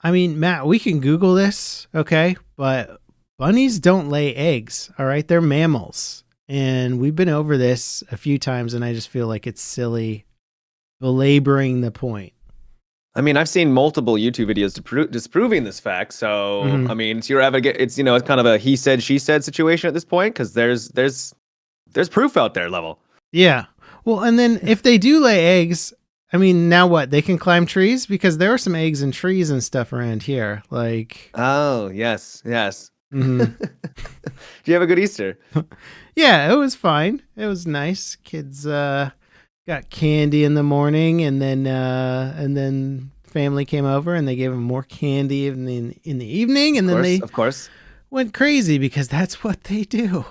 I mean, Matt, we can Google this, okay? But bunnies don't lay eggs, all right? They're mammals. And we've been over this a few times, and I just feel like it's silly belaboring the point. I mean, I've seen multiple YouTube videos disproving this fact. So, I mean, it's it's kind of a he said, she said situation at this point, because there's proof out there level. Yeah. Well, and then if they do lay eggs, I mean, now what? They can climb trees, because there are some eggs in trees and stuff around here. Like, oh, yes. mm-hmm. Do you have a good Easter? Yeah, it was fine. It was nice. Kids got candy in the morning, and then family came over and they gave them more candy in the evening, and then they of course went crazy, because that's what they do.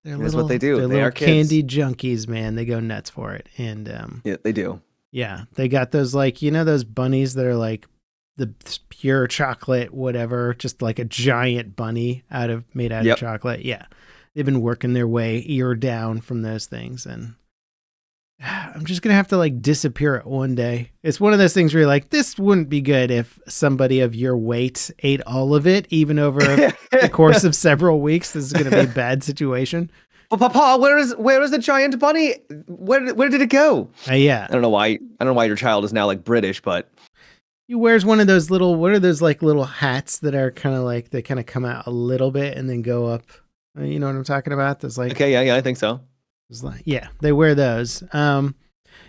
That's what they do. They are candy junkies, man. They go nuts for it. And yeah, they do. Yeah, they got those, like, those bunnies that are like the pure chocolate, whatever, just like a giant bunny made out of chocolate. Yeah, they've been working their way ear down from those things, and I'm just gonna have to like disappear it one day. It's one of those things where you're like, this wouldn't be good if somebody of your weight ate all of it, even over the course of several weeks. This is gonna be a bad situation. But Papa, where is the giant bunny? Where did it go? Yeah, I don't know why your child is now like British, but he wears one of those little, what are those like little hats that are kind of like, they kind of come out a little bit and then go up. You know what I'm talking about? There's like, okay, yeah, I think so. Like, yeah, they wear those.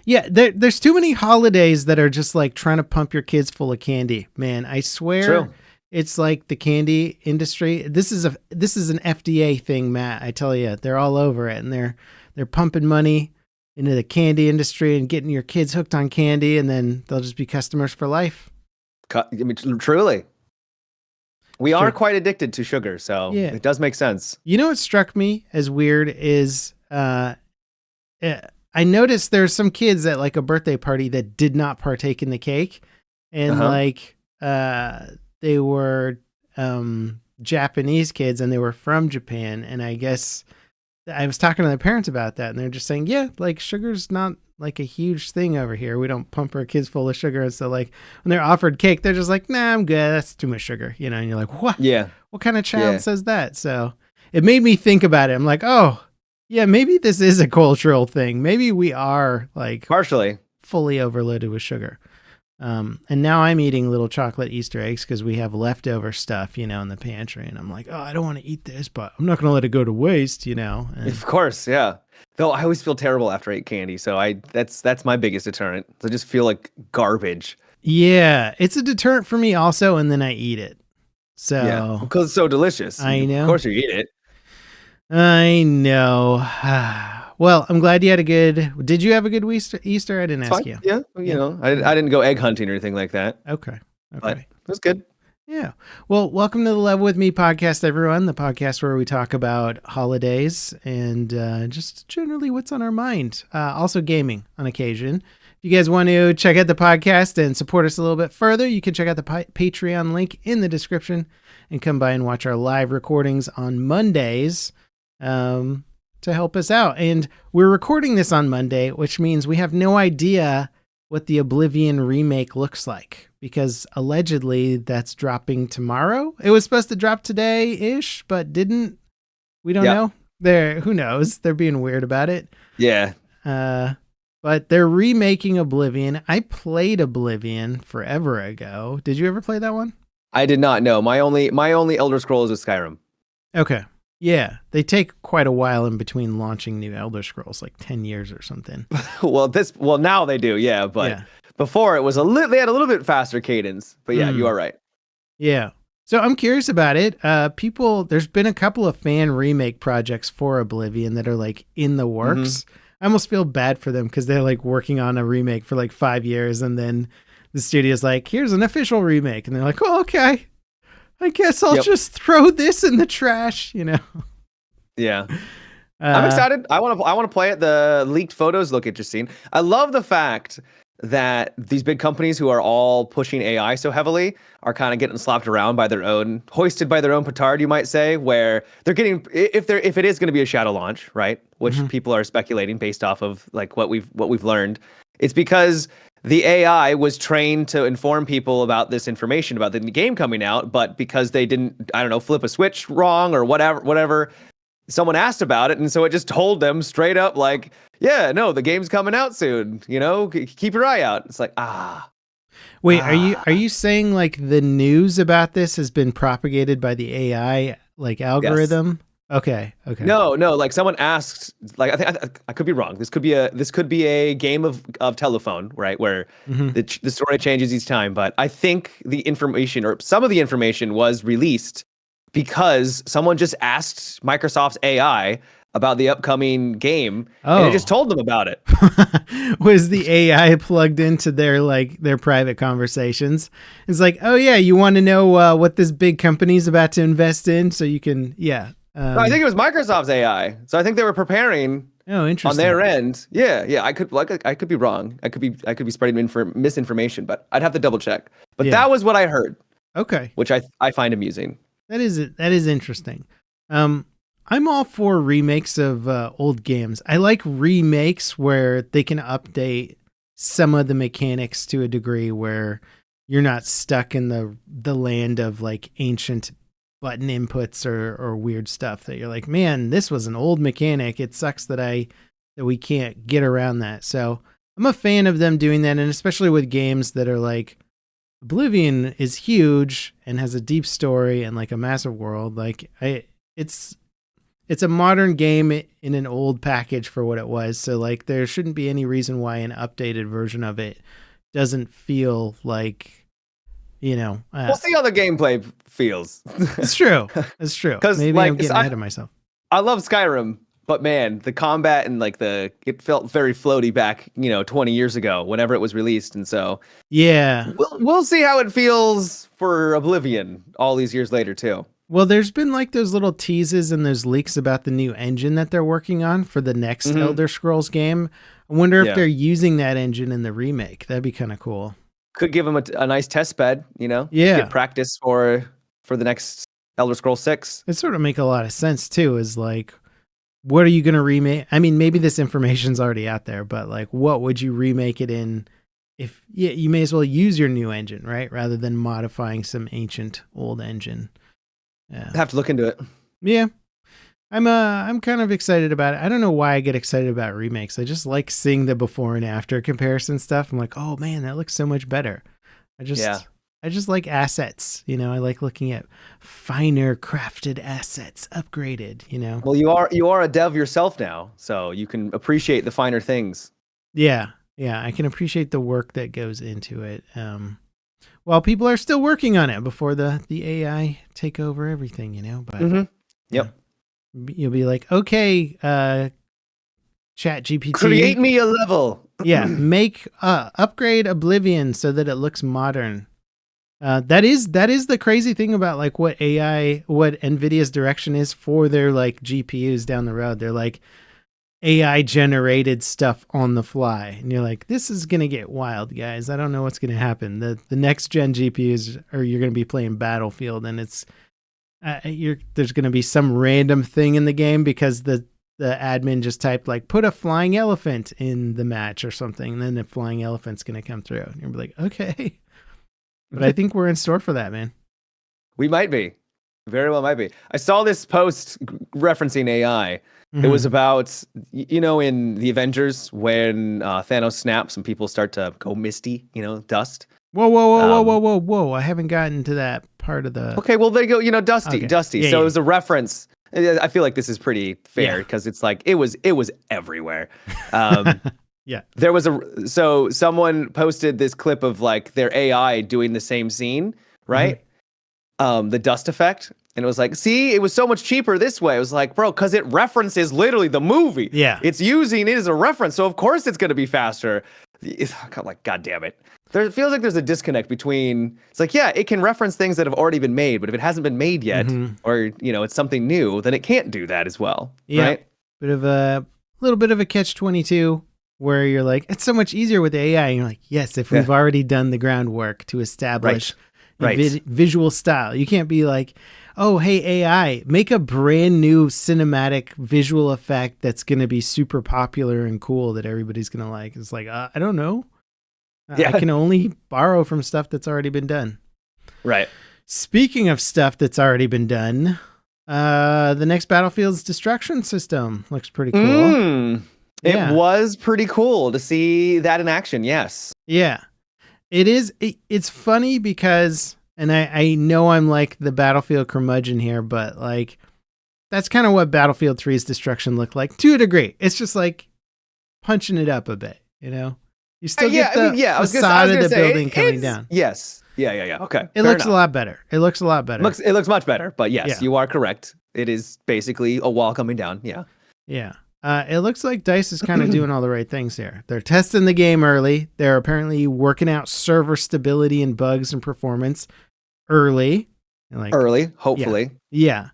Yeah, there's too many holidays that are just like trying to pump your kids full of candy, man. I swear. True. It's like the candy industry. This is an FDA thing, Matt. I tell you, they're all over it, and they're pumping money into the candy industry and getting your kids hooked on candy, and then they'll just be customers for life. I mean, truly, we are quite addicted to sugar, so it does make sense. You know what struck me as weird is I noticed there's some kids at like a birthday party that did not partake in the cake, and they were Japanese kids, and they were from Japan. And I guess I was talking to the parents about that, and they're just saying, yeah, like sugar's not like a huge thing over here. We don't pump our kids full of sugar. And so like when they're offered cake, they're just like, nah, I'm good. That's too much sugar, and you're like, what? Yeah. What kind of child says that? So it made me think about it. I'm like, oh yeah, maybe this is a cultural thing. Maybe we are like partially fully overloaded with sugar. And now I'm eating little chocolate Easter eggs because we have leftover stuff, in the pantry. And I'm like, oh, I don't want to eat this, but I'm not going to let it go to waste, And, of course, yeah. Though I always feel terrible after I eat candy. So that's my biggest deterrent. I just feel like garbage. Yeah, it's a deterrent for me also. And then I eat it. So because it's so delicious. I know. Of course you eat it. I know. Well, I'm glad you had did you have a good Easter? I didn't ask you. Yeah. I didn't go egg hunting or anything like that. Okay. But it was good. Yeah. Well, welcome to the Level With Me podcast, everyone. The podcast where we talk about holidays and just generally what's on our mind. Also gaming on occasion. If you guys want to check out the podcast and support us a little bit further, you can check out the Patreon link in the description and come by and watch our live recordings on Mondays. To help us out. And we're recording this on Monday, which means we have no idea what the Oblivion remake looks like, because allegedly that's dropping tomorrow. It was supposed to drop today-ish, but didn't. We don't know. Who knows? They're being weird about it. Yeah. But they're remaking Oblivion. I played Oblivion forever ago. Did you ever play that one? I did not know. My only Elder Scrolls is Skyrim. Okay. Yeah, they take quite a while in between launching new Elder Scrolls, like 10 years or something. well, now they do, yeah. But before it was they had a little bit faster cadence. But yeah, you are right. Yeah. So I'm curious about it. There's been a couple of fan remake projects for Oblivion that are like in the works. Mm-hmm. I almost feel bad for them because they're like working on a remake for like 5 years, and then the studio's like, here's an official remake. And they're like, oh, okay. I guess I'll just throw this in the trash, Yeah. I'm excited. I want to play it. The leaked photos look interesting. I love the fact that these big companies who are all pushing AI so heavily are kind of getting slapped around by hoisted by their own petard, you might say, where they're getting, if it is going to be a shadow launch, right? Which people are speculating based off of like what we've learned. It's because the AI was trained to inform people about this information about the game coming out, but because they didn't, I don't know, flip a switch wrong or whatever, someone asked about it, and so it just told them straight up, like, yeah, no, the game's coming out soon. Keep your eye out. It's like, Wait, are you saying like the news about this has been propagated by the AI like algorithm? Yes. Okay. No, like someone asked, like I could be wrong. This could be a game of telephone, right? Where the story changes each time. But I think the information or some of the information was released because someone just asked Microsoft's AI about the upcoming game, and it just told them about it. Was the AI plugged into their private conversations? It's like, oh yeah, you want to know what this big company's about to invest in, so you can, yeah. No, I think it was Microsoft's AI. So I think they were preparing. Oh, interesting. On their end. Yeah. I could be wrong. I could be spreading misinformation, but I'd have to double check. But that was what I heard. Okay. Which I find amusing. That is interesting. I'm all for remakes of old games. I like remakes where they can update some of the mechanics to a degree where you're not stuck in the land of like ancient button inputs or weird stuff that you're like, man, this was an old mechanic. It sucks that we can't get around that. So I'm a fan of them doing that, and especially with games that are like Oblivion is huge and has a deep story and like a massive world. Like it's a modern game in an old package for what it was. So like there shouldn't be any reason why an updated version of it doesn't feel like, we'll see how the gameplay feels. It's true. Because maybe I'm getting ahead of myself. I love Skyrim, but man, the combat and like it felt very floaty back, 20 years ago, whenever it was released. And so, yeah, we'll see how it feels for Oblivion all these years later too. Well, there's been like those little teases and those leaks about the new engine that they're working on for the next Elder Scrolls game. I wonder if they're using that engine in the remake. That'd be kind of cool. Could give them a nice test bed, Yeah. Get practice for the next Elder Scrolls 6. It sort of make a lot of sense too, is like, what are you going to remake? I mean, maybe this information's already out there, but like, what would you remake it in? If you may as well use your new engine, right? Rather than modifying some ancient old engine. Yeah. I have to look into it. Yeah. I'm kind of excited about it. I don't know why I get excited about remakes. I just like seeing the before and after comparison stuff. I'm like, oh man, that looks so much better. I just like assets, I like looking at finer crafted assets, upgraded, Well, you are a dev yourself now, so you can appreciate the finer things. Yeah, I can appreciate the work that goes into it. While people are still working on it before the AI take over everything, But Yep. You'll be like, okay, Chat GPT, create me a level. Yeah, make upgrade Oblivion so that it looks modern. That is the crazy thing about like what NVIDIA's direction is for their like GPUs down the road. They're like AI generated stuff on the fly, and you're like, this is gonna get wild, guys. I don't know what's gonna happen. The next gen GPUs, or you're gonna be playing Battlefield, and it's there's gonna be some random thing in the game because the admin just typed like, put a flying elephant in the match or something, and then the flying elephant's gonna come through, and you'll be like, okay. But I think we're in store for that, man. We might be. Very well might be. I saw this post referencing AI. It was about, in the Avengers when Thanos snaps and people start to go misty, dust. Whoa. I haven't gotten to that part of the... Okay, well, there you go, dusty. Yeah, so it was a reference. I feel like this is pretty fair because it's like, it was everywhere. Yeah. There was so someone posted this clip of like their AI doing the same scene, right? The dust effect. And it was like, see, it was so much cheaper this way. It was like, bro, because it references literally the movie. Yeah. It's using it as a reference. So of course it's going to be faster. Like, God damn it. It feels like there's a disconnect between, it's like, yeah, it can reference things that have already been made, but if it hasn't been made yet, or, it's something new, then it can't do that as well. Yeah. Right? Little bit of a catch-22 where you're like, it's so much easier with AI. And you're like, yes, if we've already done the groundwork to establish visual style. You can't be like, oh, hey, AI, make a brand new cinematic visual effect that's going to be super popular and cool that everybody's going to like. It's like, I don't know. I can only borrow from stuff that's already been done. Right. Speaking of stuff that's already been done, the next Battlefield's destruction system looks pretty cool. It was pretty cool to see that in action. Yes. Yeah. It is. It's funny because, and I know I'm like the Battlefield curmudgeon here, but like that's kind of what Battlefield 3's destruction looked like to a degree. It's just like punching it up a bit, you know? You still get the facade of the building coming down. Yes. Yeah. Okay. It looks a lot better. It looks much better, but yes, you are correct. It is basically a wall coming down. Yeah. Yeah. It looks like DICE is kind of doing all the right things here. They're testing the game early. They're apparently working out server stability and bugs and performance early. Hopefully. Yeah.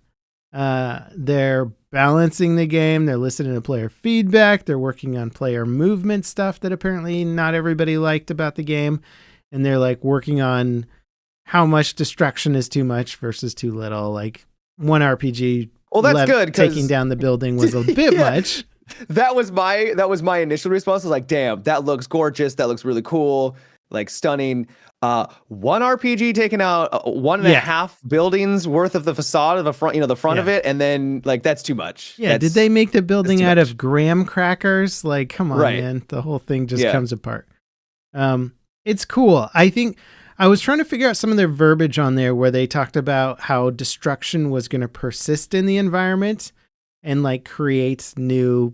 They're balancing the game. They're listening to player feedback. They're working on player movement stuff that apparently not everybody liked about the game. And they're like working on how much destruction is too much versus too little. Like one RPG. Well, that's good. Taking down the building was a bit much. That was my initial response. I was like, damn, that looks gorgeous. That looks really cool. Like stunning. One RPG taking out 1.5 buildings worth of the facade of the front, the front of it. And then like, that's too much. Yeah. Did they make the building out of graham crackers? Like, come on, man. The whole thing just comes apart. It's cool. I think I was trying to figure out some of their verbiage on there where they talked about how destruction was going to persist in the environment and like create new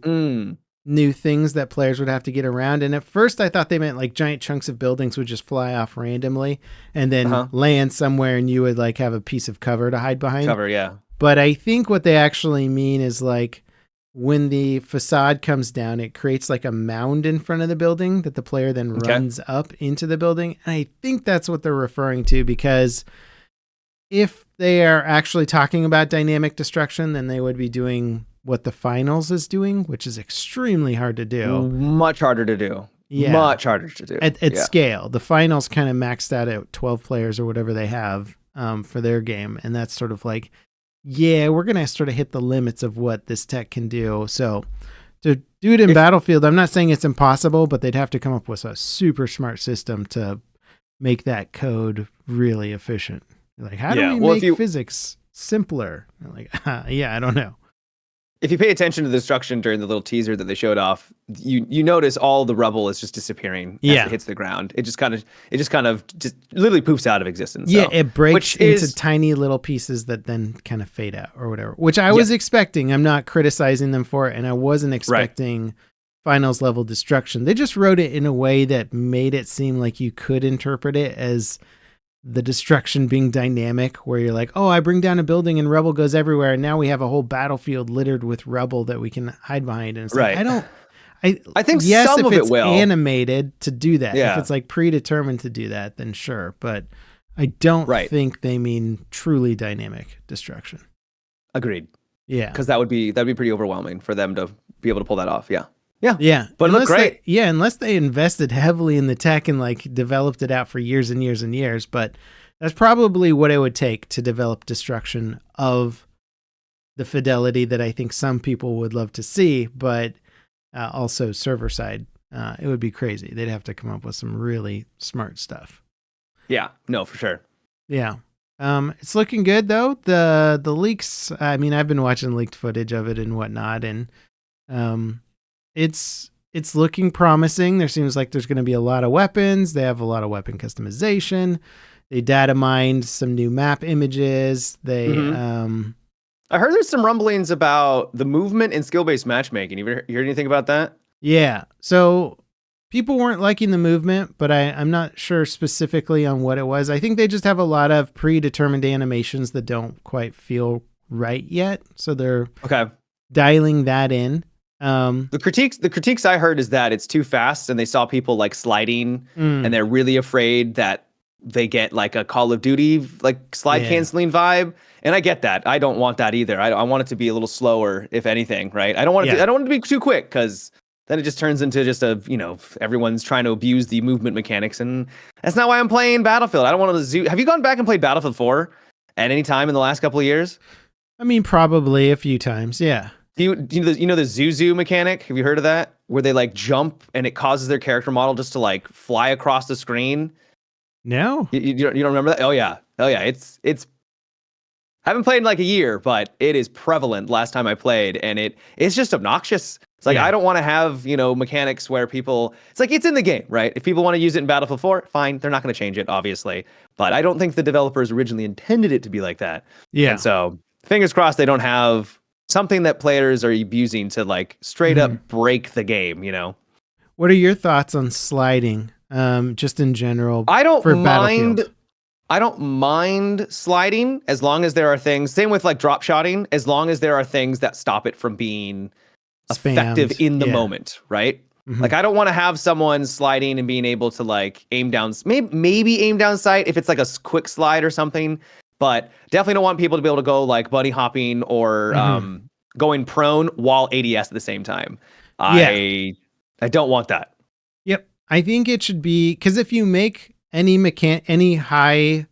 things that players would have to get around. And at first I thought they meant like giant chunks of buildings would just fly off randomly and then land somewhere and you would like have a piece of cover to hide behind. But I think what they actually mean is like when the facade comes down, it creates like a mound in front of the building that the player then runs up into the building. And I think that's what they're referring to, because if they are actually talking about dynamic destruction, then they would be doing what the finals is doing, which is extremely hard to do. Much harder to do. Yeah. Much harder to do. At scale. The finals kind of maxed out at 12 players or whatever they have for their game. And that's sort of like, we're going to sort of hit the limits of what this tech can do. So to do it in Battlefield, I'm not saying it's impossible, but they'd have to come up with a super smart system to make that code really efficient. Like, how do we make physics simpler? Like, I don't know. If you pay attention to the destruction during the little teaser that they showed off, you notice all the rubble is just disappearing as it hits the ground. It just kind of literally poofs out of existence. Yeah, it breaks into tiny little pieces that then kind of fade out or whatever, which I was expecting. I'm not criticizing them for it, and I wasn't expecting finals level destruction. They just wrote it in a way that made it seem like you could interpret it as the destruction being dynamic, where you're like, oh, I bring down a building and rubble goes everywhere, and now we have a whole battlefield littered with rubble that we can hide behind. And it's like, I think some of it will. Animated to do that. If it's like predetermined to do that, then sure. But I don't think they mean truly dynamic destruction. Agreed. Yeah. Because that'd be pretty overwhelming for them to be able to pull that off. Yeah. But it looked great. Unless they invested heavily in the tech and like developed it out for years and years and years. But that's probably what it would take to develop destruction of the fidelity that I think some people would love to see. But also server side, it would be crazy. They'd have to come up with some really smart stuff. Yeah, no, for sure. Yeah. It's looking good though. The leaks, I mean, I've been watching leaked footage of it and whatnot, and it's looking promising. There seems like there's going to be a lot of weapons. They have a lot of weapon customization. They data mined some new map images. They I heard there's some rumblings about the movement and skill-based matchmaking. You heard anything about that? Yeah. So people weren't liking the movement, but I'm not sure specifically on what it was. I think they just have a lot of predetermined animations that don't quite feel right yet. So they're dialing that in. The critiques I heard is that it's too fast, and they saw people like sliding, and they're really afraid that they get like a Call of Duty like slide canceling vibe. And I get that. I don't want that either. I want it to be a little slower, if anything, right? I don't want it to be too quick, because then it just turns into just everyone's trying to abuse the movement mechanics, and that's not why I'm playing Battlefield. I don't want to zoom. Have you gone back and played Battlefield 4 at any time in the last couple of years? I mean, probably a few times. Yeah. You know the Zuzu mechanic? Have you heard of that? Where they like jump and it causes their character model just to like fly across the screen. No. You don't remember that? Oh yeah. It's I haven't played in like a year, but it is prevalent last time I played, and it's just obnoxious. It's like, I don't want to have, mechanics where it's like, it's in the game, right? If people want to use it in Battlefield 4, fine. They're not going to change it, obviously. But I don't think the developers originally intended it to be like that. Yeah. And so fingers crossed they don't have something that players are abusing to like straight up break the game, What are your thoughts on sliding? Just in general. I don't for mind. Battlefield? I don't mind sliding as long as there are things, same with like drop shotting, as long as there are things that stop it from being effective in the moment, right? Like, I don't want to have someone sliding and being able to like aim down, maybe aim down sight if it's like a quick slide or something, but definitely don't want people to be able to go like bunny hopping or going prone while ADS at the same time. I don't want that. Yep. I think it should be, because if you make any high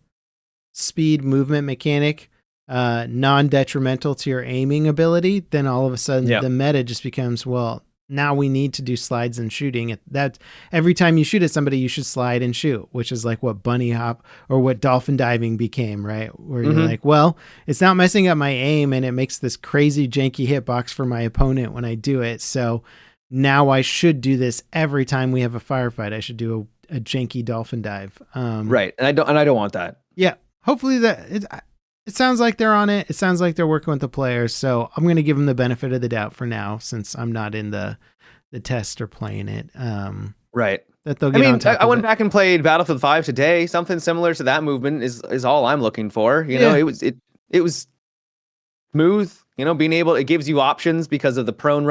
speed movement mechanic non-detrimental to your aiming ability, then all of a sudden the meta just becomes, well, now we need to do slides and shooting. That every time you shoot at somebody, you should slide and shoot, which is like what bunny hop or what dolphin diving became, right? Where you're like, well, it's not messing up my aim and it makes this crazy janky hitbox for my opponent when I do it. So now I should do this every time we have a firefight. I should do a janky dolphin dive. Right. And I don't want that. Yeah. Hopefully it sounds like they're on it. It sounds like they're working with the players. So I'm going to give them the benefit of the doubt for now, since I'm not in the test or playing it. Right. That they'll get on top I went back and played Battlefield 5 today. Something similar to that movement is all I'm looking for. You know, it was smooth, being able, it gives you options because of the crouch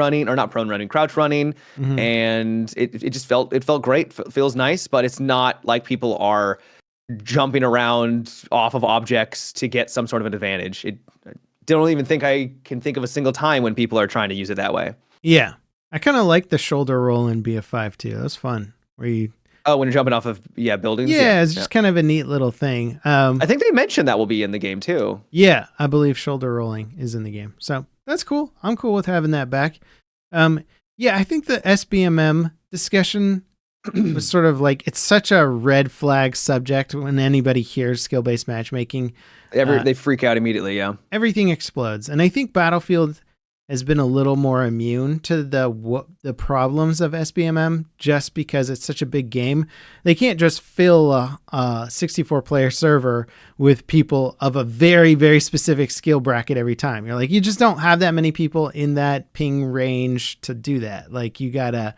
running. And it just felt great. Feels nice, but it's not like people are jumping around off of objects to get some sort of an advantage. I don't even think I can think of a single time when people are trying to use it that way. Yeah. I kind of like the shoulder roll in BF5 too. That's fun. Where you... Oh, when you're jumping off of buildings? Yeah, it's just kind of a neat little thing. I think they mentioned that will be in the game too. Yeah, I believe shoulder rolling is in the game. So that's cool. I'm cool with having that back. I think the SBMM discussion was sort of like, it's such a red flag subject when anybody hears skill-based matchmaking. They freak out immediately, yeah. Everything explodes. And I think Battlefield has been a little more immune to the problems of SBMM just because it's such a big game. They can't just fill a 64-player server with people of a very, very specific skill bracket every time. You're like, you just don't have that many people in that ping range to do that. Like, you got to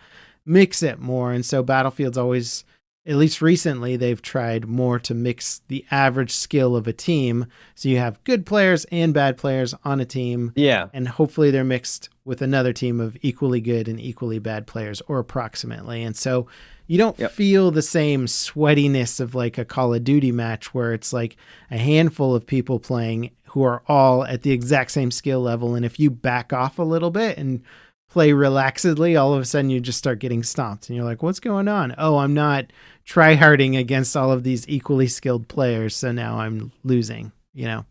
mix it more. And so Battlefield's always, at least recently, they've tried more to mix the average skill of a team. So you have good players and bad players on a team. Yeah. And hopefully they're mixed with another team of equally good and equally bad players, or approximately. And so you don't feel the same sweatiness of like a Call of Duty match where it's like a handful of people playing who are all at the exact same skill level. And if you back off a little bit and play relaxedly, all of a sudden you just start getting stomped and you're like, what's going on? Oh, I'm not try-harding against all of these equally skilled players, so now I'm losing, Yeah.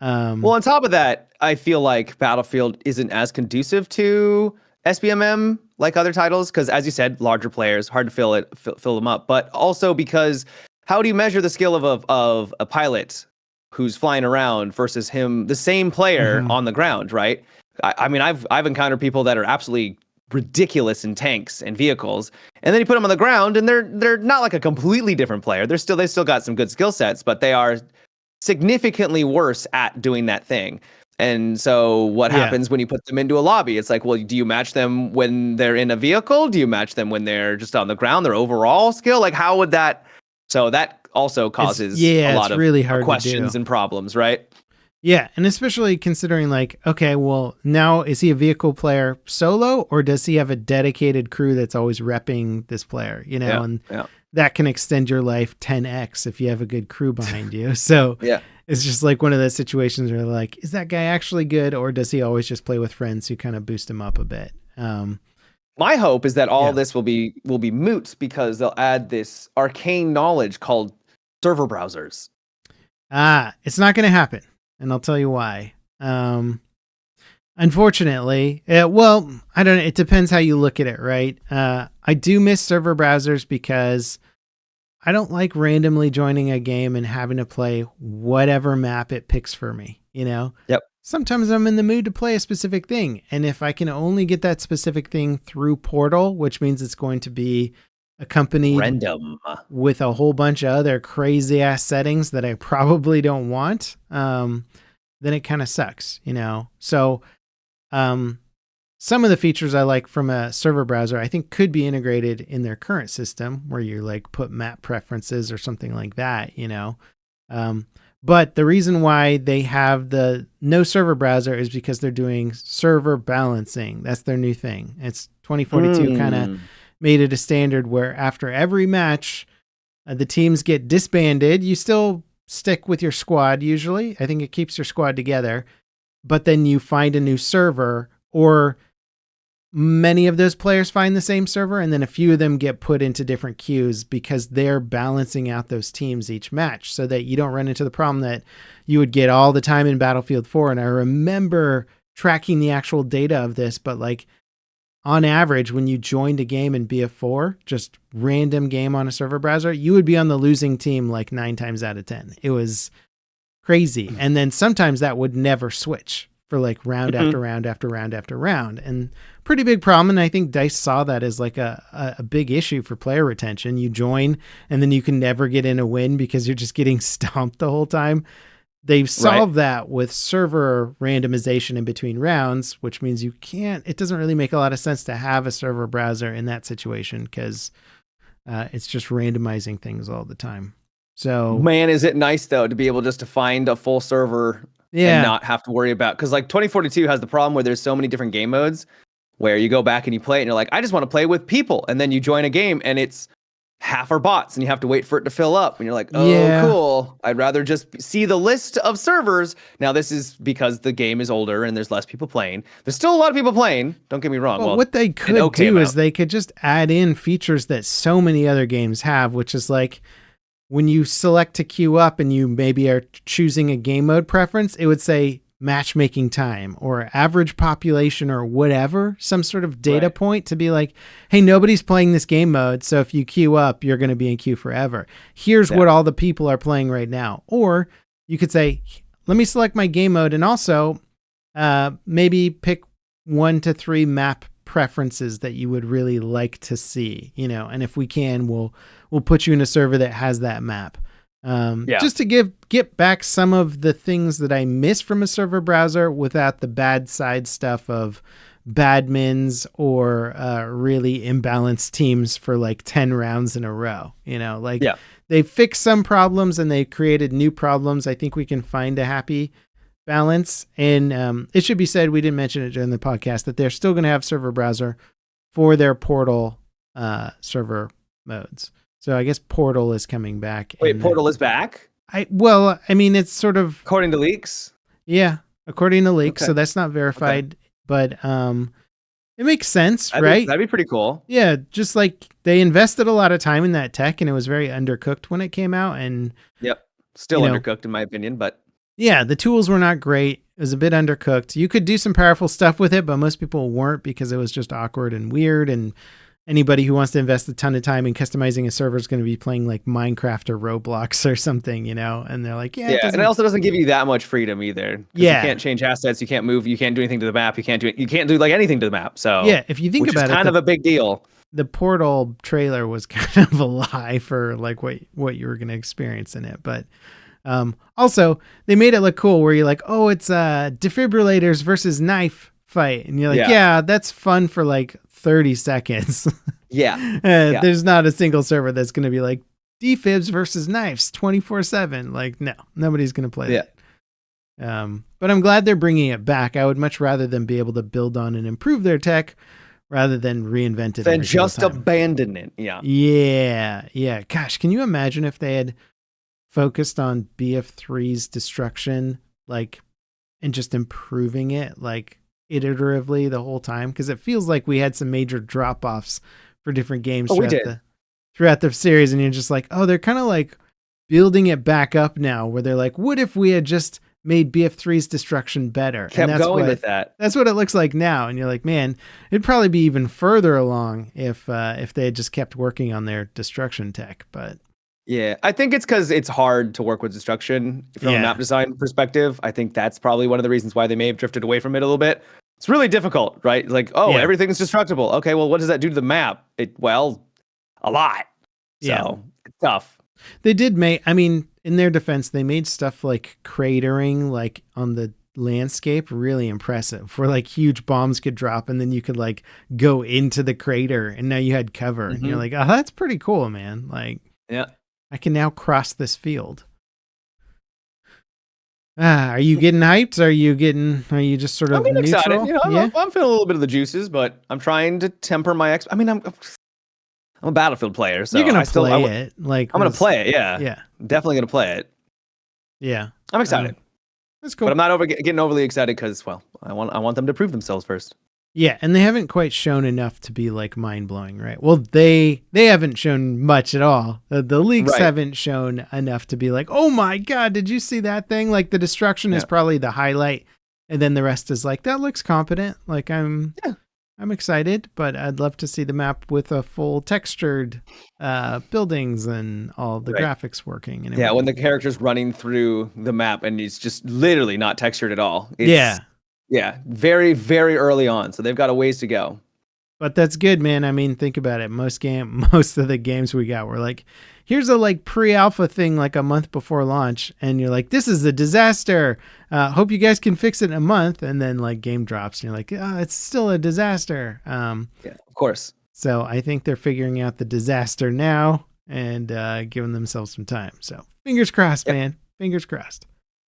Well, on top of that, I feel like Battlefield isn't as conducive to SBMM like other titles, because as you said, larger players, hard to fill them up, but also because how do you measure the skill of a pilot who's flying around versus the same player on the ground, right? I mean, I've encountered people that are absolutely ridiculous in tanks and vehicles, and then you put them on the ground, and they're not like a completely different player. They still got some good skill sets, but they are significantly worse at doing that thing. And so what happens when you put them into a lobby? It's like, well, do you match them when they're in a vehicle? Do you match them when they're just on the ground? Their overall skill? Like, how would that? So that also causes a lot of really hard questions and problems, right? Yeah, and especially considering like, okay, well, now is he a vehicle player solo, or does he have a dedicated crew that's always repping this player, and that can extend your life 10x if you have a good crew behind you. So it's just like one of those situations where like, is that guy actually good, or does he always just play with friends who kind of boost him up a bit? My hope is that all this will be moot because they'll add this arcane knowledge called server browsers. It's not going to happen. And I'll tell you why. Unfortunately, well, I don't know. It depends how you look at it, right? I do miss server browsers because I don't like randomly joining a game and having to play whatever map it picks for me, you know? Yep. Sometimes I'm in the mood to play a specific thing. And if I can only get that specific thing through Portal, which means it's going to be accompanied Random. with a whole bunch of other crazy ass settings that I probably don't want, then it kind of sucks, you know? So, some of the features I like from a server browser, I think could be integrated in their current system where you like put map preferences or something like that, you know? But the reason why they have the no server browser is because they're doing server balancing. That's their new thing. It's 2042 kind of made it a standard where after every match, the teams get disbanded. You still stick with your squad usually. I think it keeps your squad together, but then you find a new server, or many of those players find the same server, and then a few of them get put into different queues because they're balancing out those teams each match so that you don't run into the problem that you would get all the time in Battlefield 4. And I remember tracking the actual data of this, but like on average, when you joined a game in BF4, just random game on a server browser, you would be on the losing team like 9 times out of 10. It was crazy. And then sometimes that would never switch for like round after round after round after round. And pretty big problem. And I think DICE saw that as like a big issue for player retention. You join and then you can never get in a win because you're just getting stomped the whole time. They've solved that with server randomization in between rounds, which means it doesn't really make a lot of sense to have a server browser in that situation because it's just randomizing things all the time. So, man, is it nice though to be able just to find a full server and not have to worry about, because like 2042 has the problem where there's so many different game modes where you go back and you play it and you're like, I just want to play with people, and then you join a game and it's half are bots and you have to wait for it to fill up and you're like, oh cool, I'd rather just see the list of servers. Now this is because the game is older and there's less people playing. There's still a lot of people playing, don't get me wrong. Well, what they could do is they could just add in features that so many other games have, which is like when you select to queue up and you maybe are choosing a game mode preference, it would say matchmaking time or average population or whatever, some sort of data point to be like, hey, nobody's playing this game mode, so if you queue up, you're going to be in queue forever. Here's what all the people are playing right now. Or you could say, let me select my game mode and also maybe pick 1 to 3 map preferences that you would really like to see, you know, and if we can, we'll put you in a server that has that map. Just to get back some of the things that I miss from a server browser without the bad side stuff of badmins or really imbalanced teams for like 10 rounds in a row, you know, like they fixed some problems and they created new problems. I think we can find a happy balance. And it should be said, we didn't mention it during the podcast, that they're still going to have server browser for their Portal server modes. So I guess Portal is coming back. Wait, Portal is back? I mean, it's sort of according to leaks. Yeah, according to leaks. Okay. So that's not verified, but it makes sense, right? That'd be pretty cool. Yeah, just like they invested a lot of time in that tech, and it was very undercooked when it came out. And still undercooked in my opinion, but yeah, the tools were not great. It was a bit undercooked. You could do some powerful stuff with it, but most people weren't because it was just awkward and weird. And anybody who wants to invest a ton of time in customizing a server is going to be playing like Minecraft or Roblox or something, you know? And they're like, and it also doesn't give you that much freedom either. You can't change assets. You can't move. You can't do anything to the map. You can't do like anything to the map. So if you think about it, kind of a big deal. The Portal trailer was kind of a lie for like what you were going to experience in it. But also they made it look cool where you're like, oh, it's defibrillators versus knife fight. And you're like, yeah, that's fun for like 30 seconds. There's not a single server that's going to be like defibs versus knives 24/7. Like, no, nobody's going to play that. But I'm glad they're bringing it back. I would much rather them be able to build on and improve their tech rather than reinvent it. Than just abandon it. Yeah. Gosh, can you imagine if they had focused on BF3's destruction, like, and just improving it, like, iteratively the whole time? Because it feels like we had some major drop-offs for different games throughout the series, and you're just like, oh, they're kind of like building it back up now, where they're like, what if we had just made BF3's destruction better. Kept going with that. That's what it looks like now. And you're like, man, it'd probably be even further along if they had just kept working on their destruction tech. But yeah, I think it's because it's hard to work with destruction from a map design perspective. I think that's probably one of the reasons why they may have drifted away from it a little bit. It's really difficult, right? Like, everything's destructible. Okay, well, what does that do to the map? A lot. So it's tough. They did make, I mean, in their defense, they made stuff like cratering, like on the landscape, really impressive, where like huge bombs could drop and then you could like go into the crater and now you had cover. And you're like, oh, that's pretty cool, man. Like, I can now cross this field. Are you getting hyped? Are you just sort of neutral? Excited. You know, I'm feeling a little bit of the juices, but I'm trying to temper my I'm a Battlefield player, so you're gonna play it. Like I'm gonna play it. Yeah, definitely gonna play it. Yeah, I'm excited. That's cool. But I'm not getting overly excited because, well, I want them to prove themselves first. Yeah, and they haven't quite shown enough to be like mind blowing, right? Well, they haven't shown much at all. The leaks haven't shown enough to be like, oh my god, did you see that thing? Like the destruction is probably the highlight, and then the rest is like that looks competent. Like I'm excited, but I'd love to see the map with a full textured buildings and all the graphics working. And when the character's running through the map and it's just literally not textured at all. Yeah, very, very early on. So they've got a ways to go. But that's good, man. I mean, think about it. Most of the games we got were like, here's a like pre-alpha thing like a month before launch. And you're like, this is a disaster. Hope you guys can fix it in a month. And then like game drops and you're like, oh, it's still a disaster. Yeah, of course. So I think they're figuring out the disaster now and giving themselves some time. So fingers crossed, man. Fingers crossed.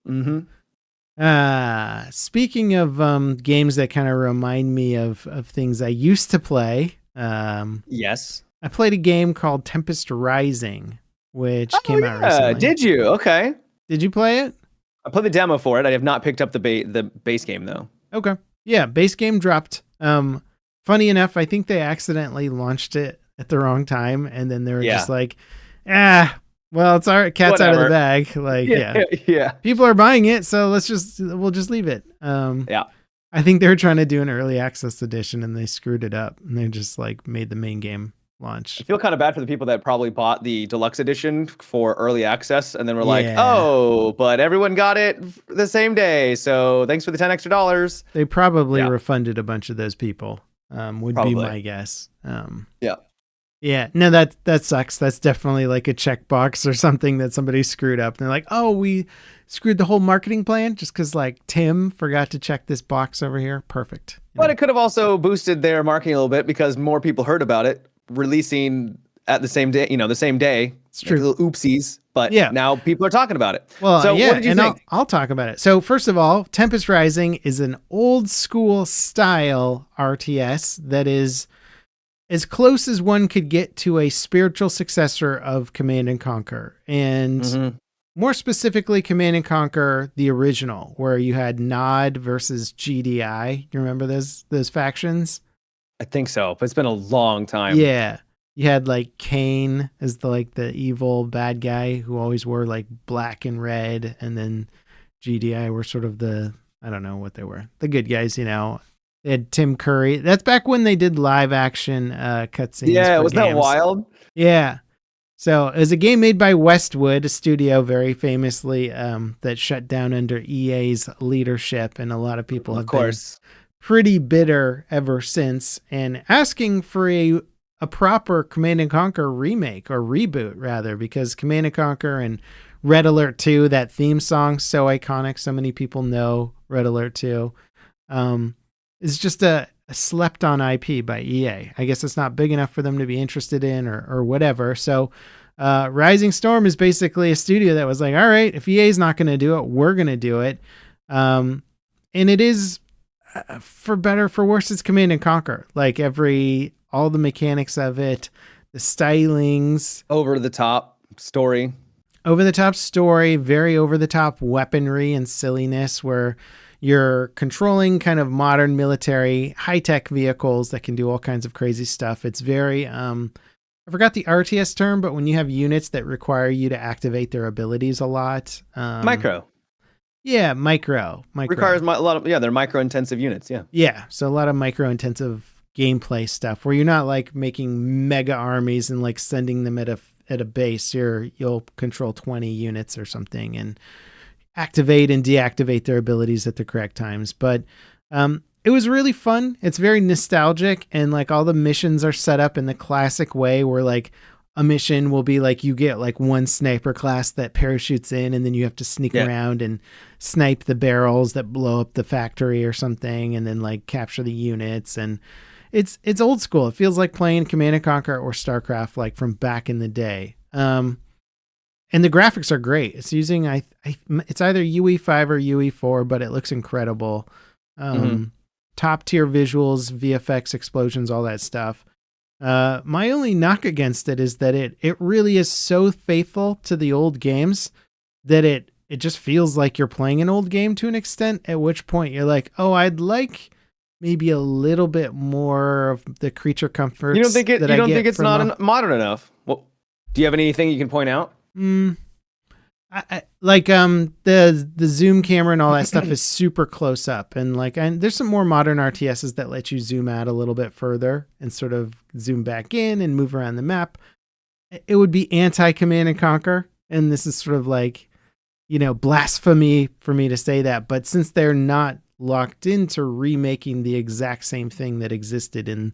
Mm-hmm. Speaking of games that kind of remind me of things I used to play. Yes. I played a game called Tempest Rising, which came out recently. Did you? Okay. Did you play it? I played the demo for it. I have not picked up the base game though. Okay. Yeah, base game dropped. Funny enough, I think they accidentally launched it at the wrong time, and then they were just like, well, it's our cat's out of the bag. Like, yeah. People are buying it, so we'll just leave it. I think they were trying to do an early access edition and they screwed it up and they just like made the main game launch. I feel kind of bad for the people that probably bought the deluxe edition for early access and then were like, oh, but everyone got it the same day. So thanks for the $10 extra. They probably refunded a bunch of those people, would be my guess. Yeah, no, that sucks. That's definitely like a checkbox or something that somebody screwed up. And they're like, oh, we screwed the whole marketing plan just because like Tim forgot to check this box over here. Perfect. But it could have also boosted their marketing a little bit because more people heard about it releasing at the same day, the same day. It's true. Like little oopsies. But now people are talking about it. Well, so what did you think? I'll talk about it. So first of all, Tempest Rising is an old school style RTS that is as close as one could get to a spiritual successor of Command and Conquer. And more specifically, Command and Conquer, the original, where you had Nod versus GDI. You remember those factions? I think so, but it's been a long time. Yeah. You had like Kane as the evil bad guy who always wore like black and red. And then GDI were sort of I don't know what they were. The good guys, They had Tim Curry. That's back when they did live action cutscenes. Yeah, was that wild? Yeah. So it was a game made by Westwood, a studio very famously that shut down under EA's leadership. And a lot of people have been pretty bitter ever since and asking for a proper Command & Conquer remake or reboot, rather, because Command & Conquer and Red Alert 2, that theme song, so iconic. So many people know Red Alert 2. Is just a slept on IP by EA. I guess it's not big enough for them to be interested in or whatever. So Rising Storm is basically a studio that was like, all right, if EA's not going to do it, we're going to do it. And it is, for better, for worse, it's Command and Conquer. Like all the mechanics of it, the stylings. Over the top story, very over the top weaponry and silliness where you're controlling kind of modern military high-tech vehicles that can do all kinds of crazy stuff. It's very, I forgot the RTS term, but when you have units that require you to activate their abilities a lot. Micro. Yeah, micro. Requires a lot of they're micro intensive units. Yeah. Yeah, so a lot of micro intensive gameplay stuff where you're not like making mega armies and like sending them at a base. You'll control 20 units or something and activate and deactivate their abilities at the correct times. But it was really fun. It's very nostalgic, and like all the missions are set up in the classic way where like a mission will be like you get like one sniper class that parachutes in, and then you have to sneak around and snipe the barrels that blow up the factory or something, and then like capture the units. And it's old school. It feels like playing Command and Conquer or StarCraft like from back in the day. And the graphics are great. It's using it's either UE5 or UE4, but it looks incredible. Top tier visuals, VFX, explosions, all that stuff. My only knock against it is that it really is so faithful to the old games that it just feels like you're playing an old game to an extent, at which point you're like, oh, I'd like maybe a little bit more of the creature comforts. You don't think it's not modern enough? Well, do you have anything you can point out? Like the zoom camera and all that stuff is super close up, and like there's some more modern RTSs that let you zoom out a little bit further and sort of zoom back in and move around the map. It would be anti Command and Conquer, and this is sort of like, blasphemy for me to say that, but since they're not locked into remaking the exact same thing that existed in,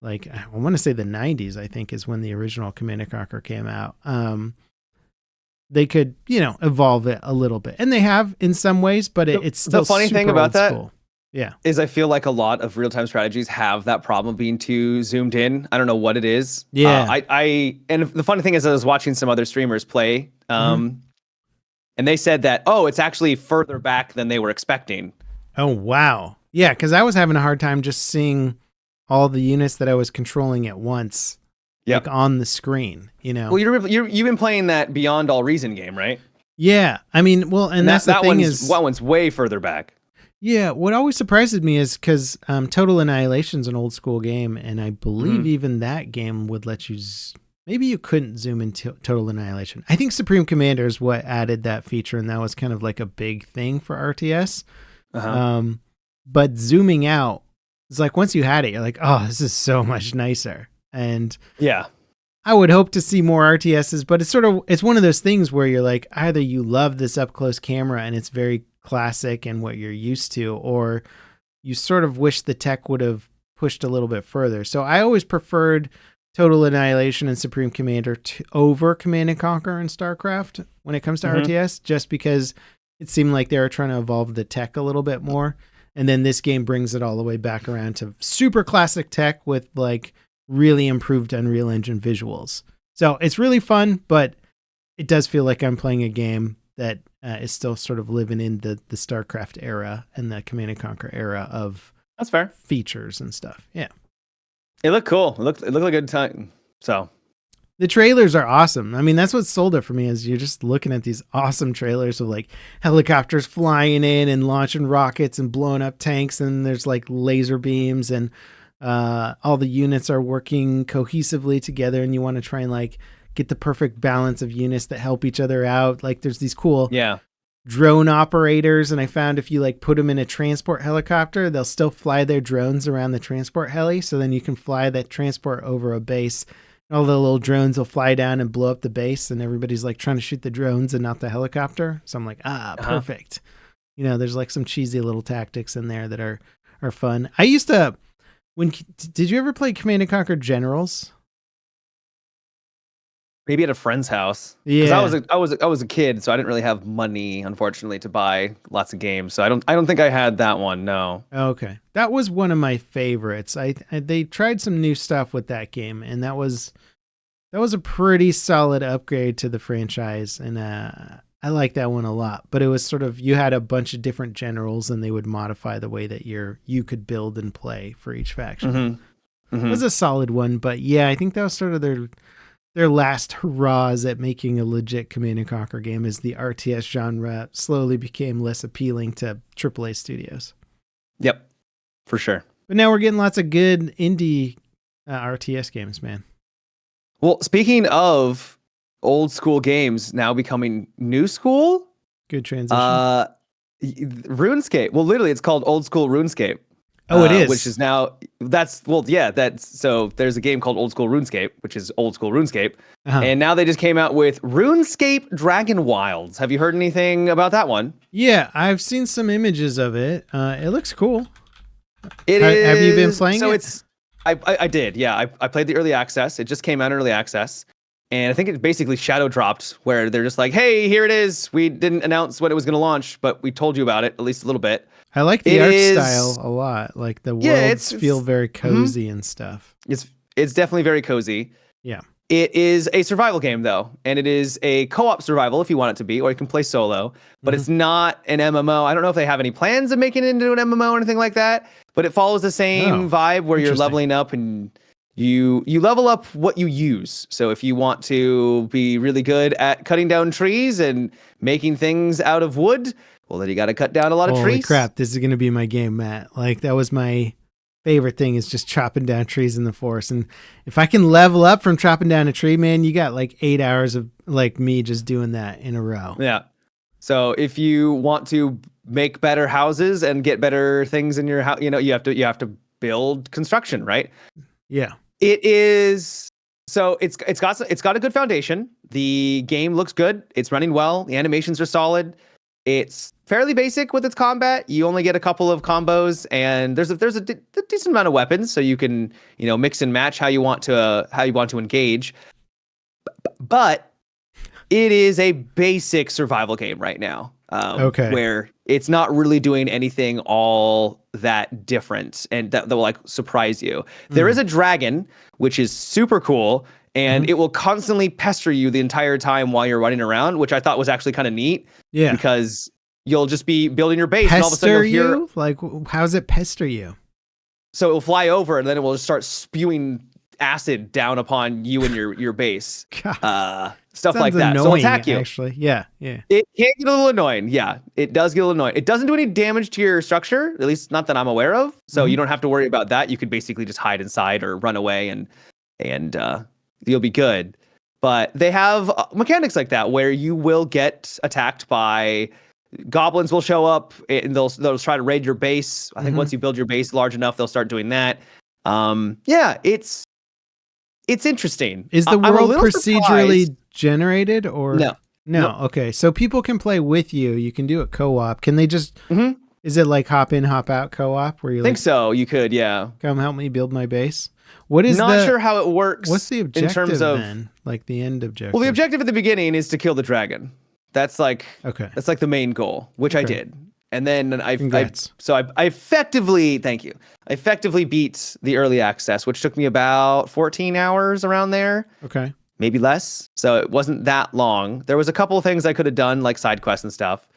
like, I want to say the 90s, I think is when the original Command and Conquer came out. They could, evolve it a little bit, and they have in some ways, but it's still the funny thing about that. Yeah, is I feel like a lot of real-time strategies have that problem being too zoomed in. I don't know what it is. Yeah. And the funny thing is, I was watching some other streamers play, and they said that, it's actually further back than they were expecting. Oh, wow. Yeah, because I was having a hard time just seeing all the units that I was controlling at once. Like on the screen, Well, you've been playing that Beyond All Reason game, right? Yeah, I mean, well, and that's the thing is that one's way further back. Yeah, what always surprises me is because Total Annihilation's an old school game, and I believe even that game would let you. Maybe you couldn't zoom into Total Annihilation. I think Supreme Commander is what added that feature, and that was kind of like a big thing for RTS. But zooming out, it's like once you had it, you're like, oh, this is so much nicer. And I would hope to see more RTSs, but it's one of those things where you're like, either you love this up close camera and it's very classic and what you're used to, or you sort of wish the tech would have pushed a little bit further. So I always preferred Total Annihilation and Supreme Commander over Command and Conquer and StarCraft when it comes to RTS, just because it seemed like they were trying to evolve the tech a little bit more. And then this game brings it all the way back around to super classic tech with like really improved Unreal Engine visuals. So it's really fun, but it does feel like I'm playing a game that is still sort of living in the StarCraft era and the Command and Conquer era of that's fair features and stuff. Yeah. It looked cool. It looked like a good time. So the trailers are awesome. I mean, that's what sold it for me is you're just looking at these awesome trailers of like helicopters flying in and launching rockets and blowing up tanks. And there's like laser beams and all the units are working cohesively together, and you want to try and like get the perfect balance of units that help each other out. Like there's these cool drone operators, and I found if you like put them in a transport helicopter, they'll still fly their drones around the transport heli. So then you can fly that transport over a base. All the little drones will fly down and blow up the base, and everybody's like trying to shoot the drones and not the helicopter. So I'm like, perfect. There's like some cheesy little tactics in there that are fun. I used to. Did you ever play Command and Conquer Generals? Maybe at a friend's house. Yeah, I was a kid, so I didn't really have money, unfortunately, to buy lots of games. So I don't think I had that one. No. Okay, that was one of my favorites. They tried some new stuff with that game, and that was a pretty solid upgrade to the franchise, and I like that one a lot. But it was sort of, you had a bunch of different generals, and they would modify the way that you could build and play for each faction. It was a solid one, but yeah, I think that was sort of their last hurrahs at making a legit Command and Conquer game, as the RTS genre slowly became less appealing to AAA studios. Yep, for sure. But now we're getting lots of good indie RTS games, man. Well, speaking of old school games now becoming new school. Good transition. RuneScape. Well, literally, it's called Old School RuneScape. Oh, it is. Which is now so there's a game called Old School RuneScape, which is Old School RuneScape, and now they just came out with RuneScape Dragon Wilds. Have you heard anything about that one? Yeah, I've seen some images of it. It looks cool. Have you been playing it? It's I did, yeah. I played the early access. It just came out in early access. And I think it basically shadow dropped, where they're just like, hey, here it is. We didn't announce when it was going to launch, but we told you about it, at least a little bit. I like the art style a lot. Like the worlds feel very cozy and stuff. It's definitely very cozy. Yeah. It is a survival game, though, and it is a co-op survival if you want it to be, or you can play solo, but it's not an MMO. I don't know if they have any plans of making it into an MMO or anything like that, but it follows the same vibe where you're leveling up and you level up what you use. So if you want to be really good at cutting down trees and making things out of wood, well, then you got to cut down a lot of trees. Holy crap, this is going to be my game, Matt. Like, that was my favorite thing, is just chopping down trees in the forest. And if I can level up from chopping down a tree, man, you got like 8 hours of like me just doing that in a row. Yeah. So if you want to make better houses and get better things in your house, you have to build construction, right? Yeah. It is, so it's got a good foundation. The game looks good. It's running well. The animations are solid. It's fairly basic with its combat. You only get a couple of combos, and there's a decent amount of weapons, so you can mix and match how you want to engage. But it is a basic survival game right now. Where it's not really doing anything all that different and that will like surprise you. There is a dragon, which is super cool, and it will constantly pester you the entire time while you're running around, which I thought was actually kind of neat. Yeah. Because you'll just be building your base and all of a sudden you'll hear, like, how does it pester you? So it will fly over and then it will just start spewing acid down upon you and your base. Stuff like that. Annoying, so it'll attack you. Actually, yeah. It can get a little annoying. Yeah, it does get a little annoying. It doesn't do any damage to your structure, at least not that I'm aware of. So you don't have to worry about that. You could basically just hide inside or run away and you'll be good. But they have mechanics like that where you will get attacked by goblins. Will show up and they'll try to raid your base. I think once you build your base large enough, they'll start doing that. It's interesting. Is the world procedurally generated or no? No. Okay. So people can play with you. You can do it co-op. Can they just, is it like hop in, hop out co-op where you think so? You could, yeah. Come help me build my base. What is not sure how it works. What's the objective in terms of then? Like the end objective? Well, the objective at the beginning is to kill the dragon. That's like, that's like the main goal, which I did. And then I effectively, thank you. I effectively beat the early access, which took me about 14 hours around there. Okay. Maybe less. So it wasn't that long. There was a couple of things I could have done, like side quests and stuff.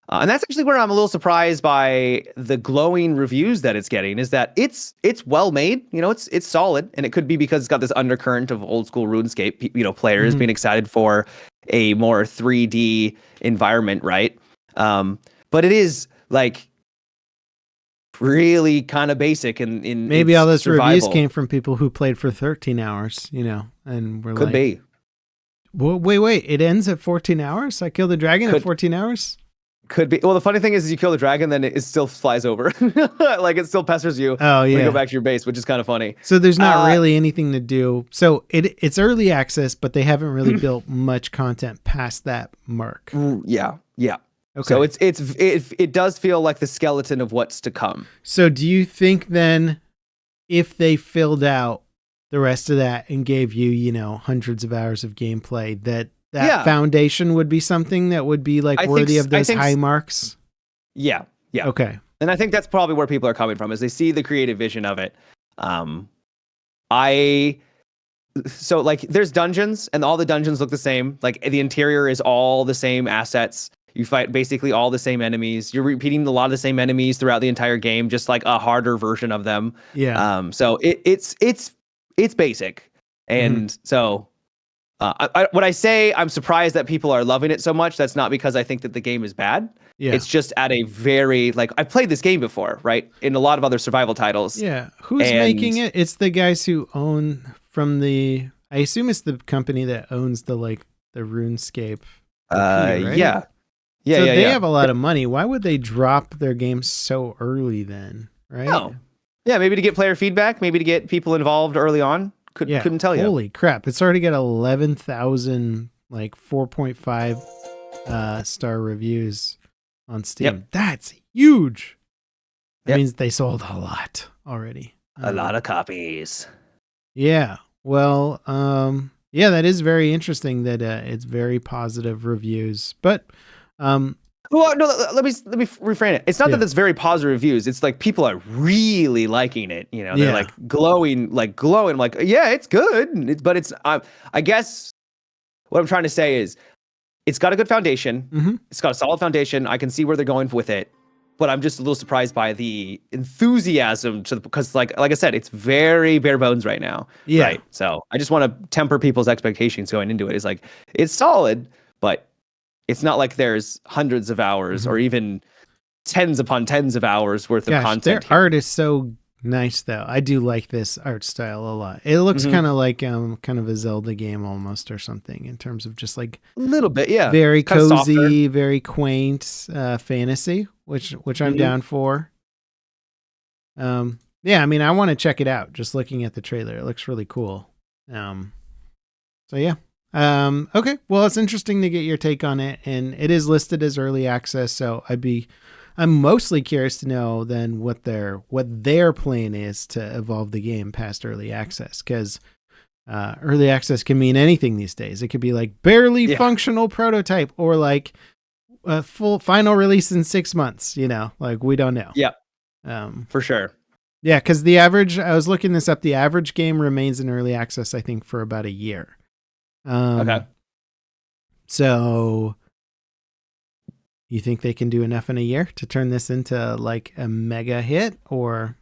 And that's actually where I'm a little surprised by the glowing reviews that it's getting, is that it's well made. It's solid. And it could be because it's got this undercurrent of old school RuneScape, players being excited for a more 3D environment, right? But it is like really kind of basic in maybe all those survival. Reviews came from people who played for 13 hours, and we're could be. Well, wait, it ends at 14 hours? I killed the dragon at 14 hours? Could be. Well, the funny thing is you kill the dragon, then it still flies over. Like it still pesters you when you go back to your base, which is kind of funny. So there's not really anything to do. So it's early access, but they haven't really built much content past that mark. Yeah. Okay. So it does feel like the skeleton of what's to come. So do you think then, if they filled out the rest of that and gave you, hundreds of hours of gameplay, that foundation would be something that would be like worthy of those high marks? Yeah. Okay. And I think that's probably where people are coming from, is they see the creative vision of it. So like there's dungeons and all the dungeons look the same. Like the interior is all the same assets. You fight basically all the same enemies. You're repeating a lot of the same enemies throughout the entire game, just like a harder version of them. Yeah. So it's basic. And so when I say I'm surprised that people are loving it so much, that's not because I think that the game is bad. Yeah. It's just at a very, like, I've played this game before, right? In a lot of other survival titles. Yeah. Who's making it? It's the guys who own I assume it's the company that owns the RuneScape. IP, right? Yeah. Yeah, So yeah, they yeah. have a lot of money. Why would they drop their game so early then? Right? Oh, yeah. Maybe to get player feedback. Maybe to get people involved early on. Yeah. Couldn't tell you. Holy crap! It's already got 11,000 like 4.5 star reviews on Steam. Yep. That's huge. That Yep. means they sold a lot already. A lot of copies. Yeah. Well, yeah, that is very interesting that it's very positive reviews. But well, no, let me reframe it. It's not that it's very positive reviews. It's like people are really liking it. You know, they're like glowing. I'm like, yeah, it's good. But it's I guess what I'm trying to say is it's got a good foundation. Mm-hmm. It's got a solid foundation. I can see where they're going with it. But I'm just a little surprised by the enthusiasm because like I said, it's very bare bones right now. Yeah. Right. So I just want to temper people's expectations going into it. It's like it's solid, but it's not like there's hundreds of hours or even tens upon tens of hours worth of content. Their art is so nice though. I do like this art style a lot. It looks kind of like kind of a Zelda game almost or something in terms of just like a little bit, yeah. Very cozy, very quaint fantasy, which I'm down for. Yeah, I mean, I want to check it out. Just looking at the trailer, it looks really cool. So yeah. Okay. Well, it's interesting to get your take on it, and it is listed as early access. So I'm mostly curious to know then what their plan is to evolve the game past early access, because early access can mean anything these days. It could be like barely functional prototype or like a full final release in 6 months. You know, like we don't know. Yeah, for sure. Yeah, because I was looking this up. The average game remains in early access, I think, for about a year. Okay. So you think they can do enough in a year to turn this into like a mega hit, or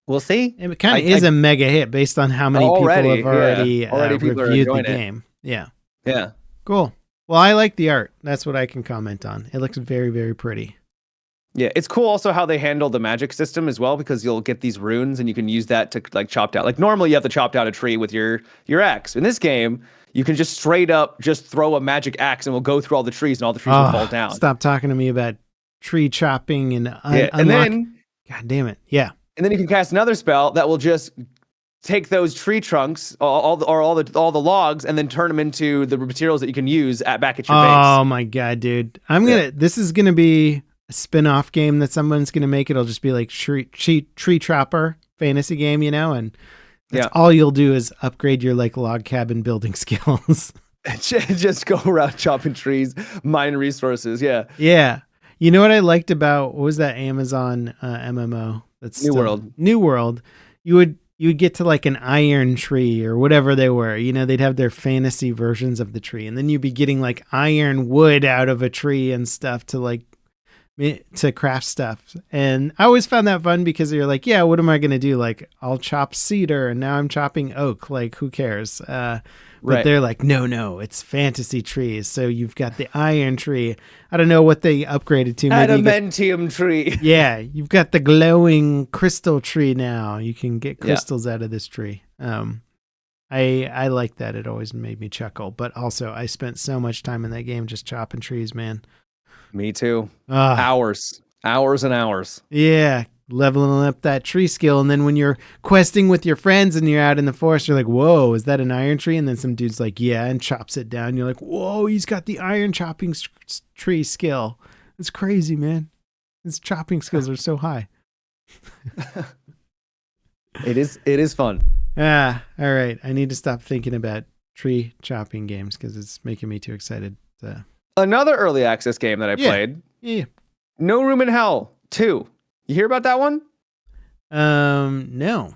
we'll see? It kind of is a mega hit based on how many people have already reviewed the game. Yeah. Yeah. Cool. Well, I like the art. That's what I can comment on. It looks very, very pretty. Yeah, it's cool also how they handle the magic system as well, because you'll get these runes and you can use that to like chop down. Like normally you have to chop down a tree with your axe. In this game, you can just straight up just throw a magic axe and we'll go through all the trees and all the trees will fall down. Stop talking to me about tree chopping and and then God damn it. Yeah. And then you can cast another spell that will just take those tree trunks, all the logs, and then turn them into the materials that you can use back at your base. Oh my god, dude! This is gonna be a spin-off game that someone's gonna make. It'll just be like tree trapper fantasy game, you know, and that's all you'll do is upgrade your like log cabin building skills. Just go around chopping trees, mine resources. Yeah. Yeah. You know what I liked about, what was that Amazon MMO? That's New World. You would get to like an iron tree or whatever they were. You know, they'd have their fantasy versions of the tree, and then you'd be getting like iron wood out of a tree and stuff to craft stuff. And I always found that fun because you're like, yeah, what am I going to do? Like, I'll chop cedar and now I'm chopping oak. Like, who cares? But they're like, no, it's fantasy trees. So you've got the iron tree. I don't know what they upgraded to. Adamantium tree. Yeah, you've got the glowing crystal tree now. You can get crystals out of this tree. I like that. It always made me chuckle. But also, I spent so much time in that game just chopping trees, man. Me too. Hours and hours. Yeah, leveling up that tree skill. And then when you're questing with your friends and you're out in the forest, you're like, whoa, is that an iron tree? And then some dude's like, yeah, and chops it down. You're like, whoa, he's got the iron chopping tree skill. It's crazy, man. His chopping skills are so high. It is fun. All right. I need to stop thinking about tree chopping games because it's making me too excited. Another early access game that I played. Yeah. No Room in Hell 2. You hear about that one? No.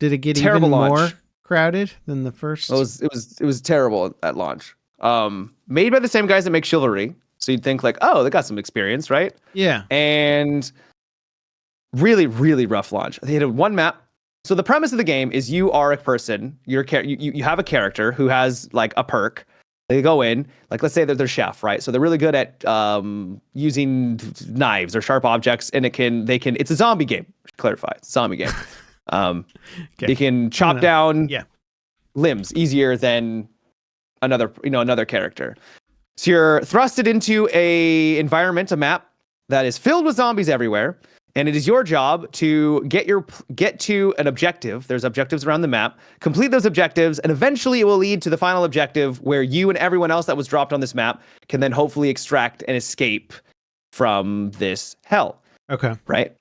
Did it get terrible even launch. more crowded than the first? It was terrible at launch. Made by the same guys that make Chivalry, so you'd think like, oh, they got some experience, right? Yeah. And really, really rough launch. They had one map. So the premise of the game is you are a person. You have a character who has like a perk. They go in, like let's say that they're chef, right? So they're really good at using knives or sharp objects, and it's a zombie game. Clarify, it's a zombie game. Okay. They can chop down limbs easier than another character. So you're thrusted into a map that is filled with zombies everywhere, and it is your job to get to an objective. There's objectives around the map. Complete those objectives, and eventually it will lead to the final objective where you and everyone else that was dropped on this map can then hopefully extract and escape from this hell. Okay. Right?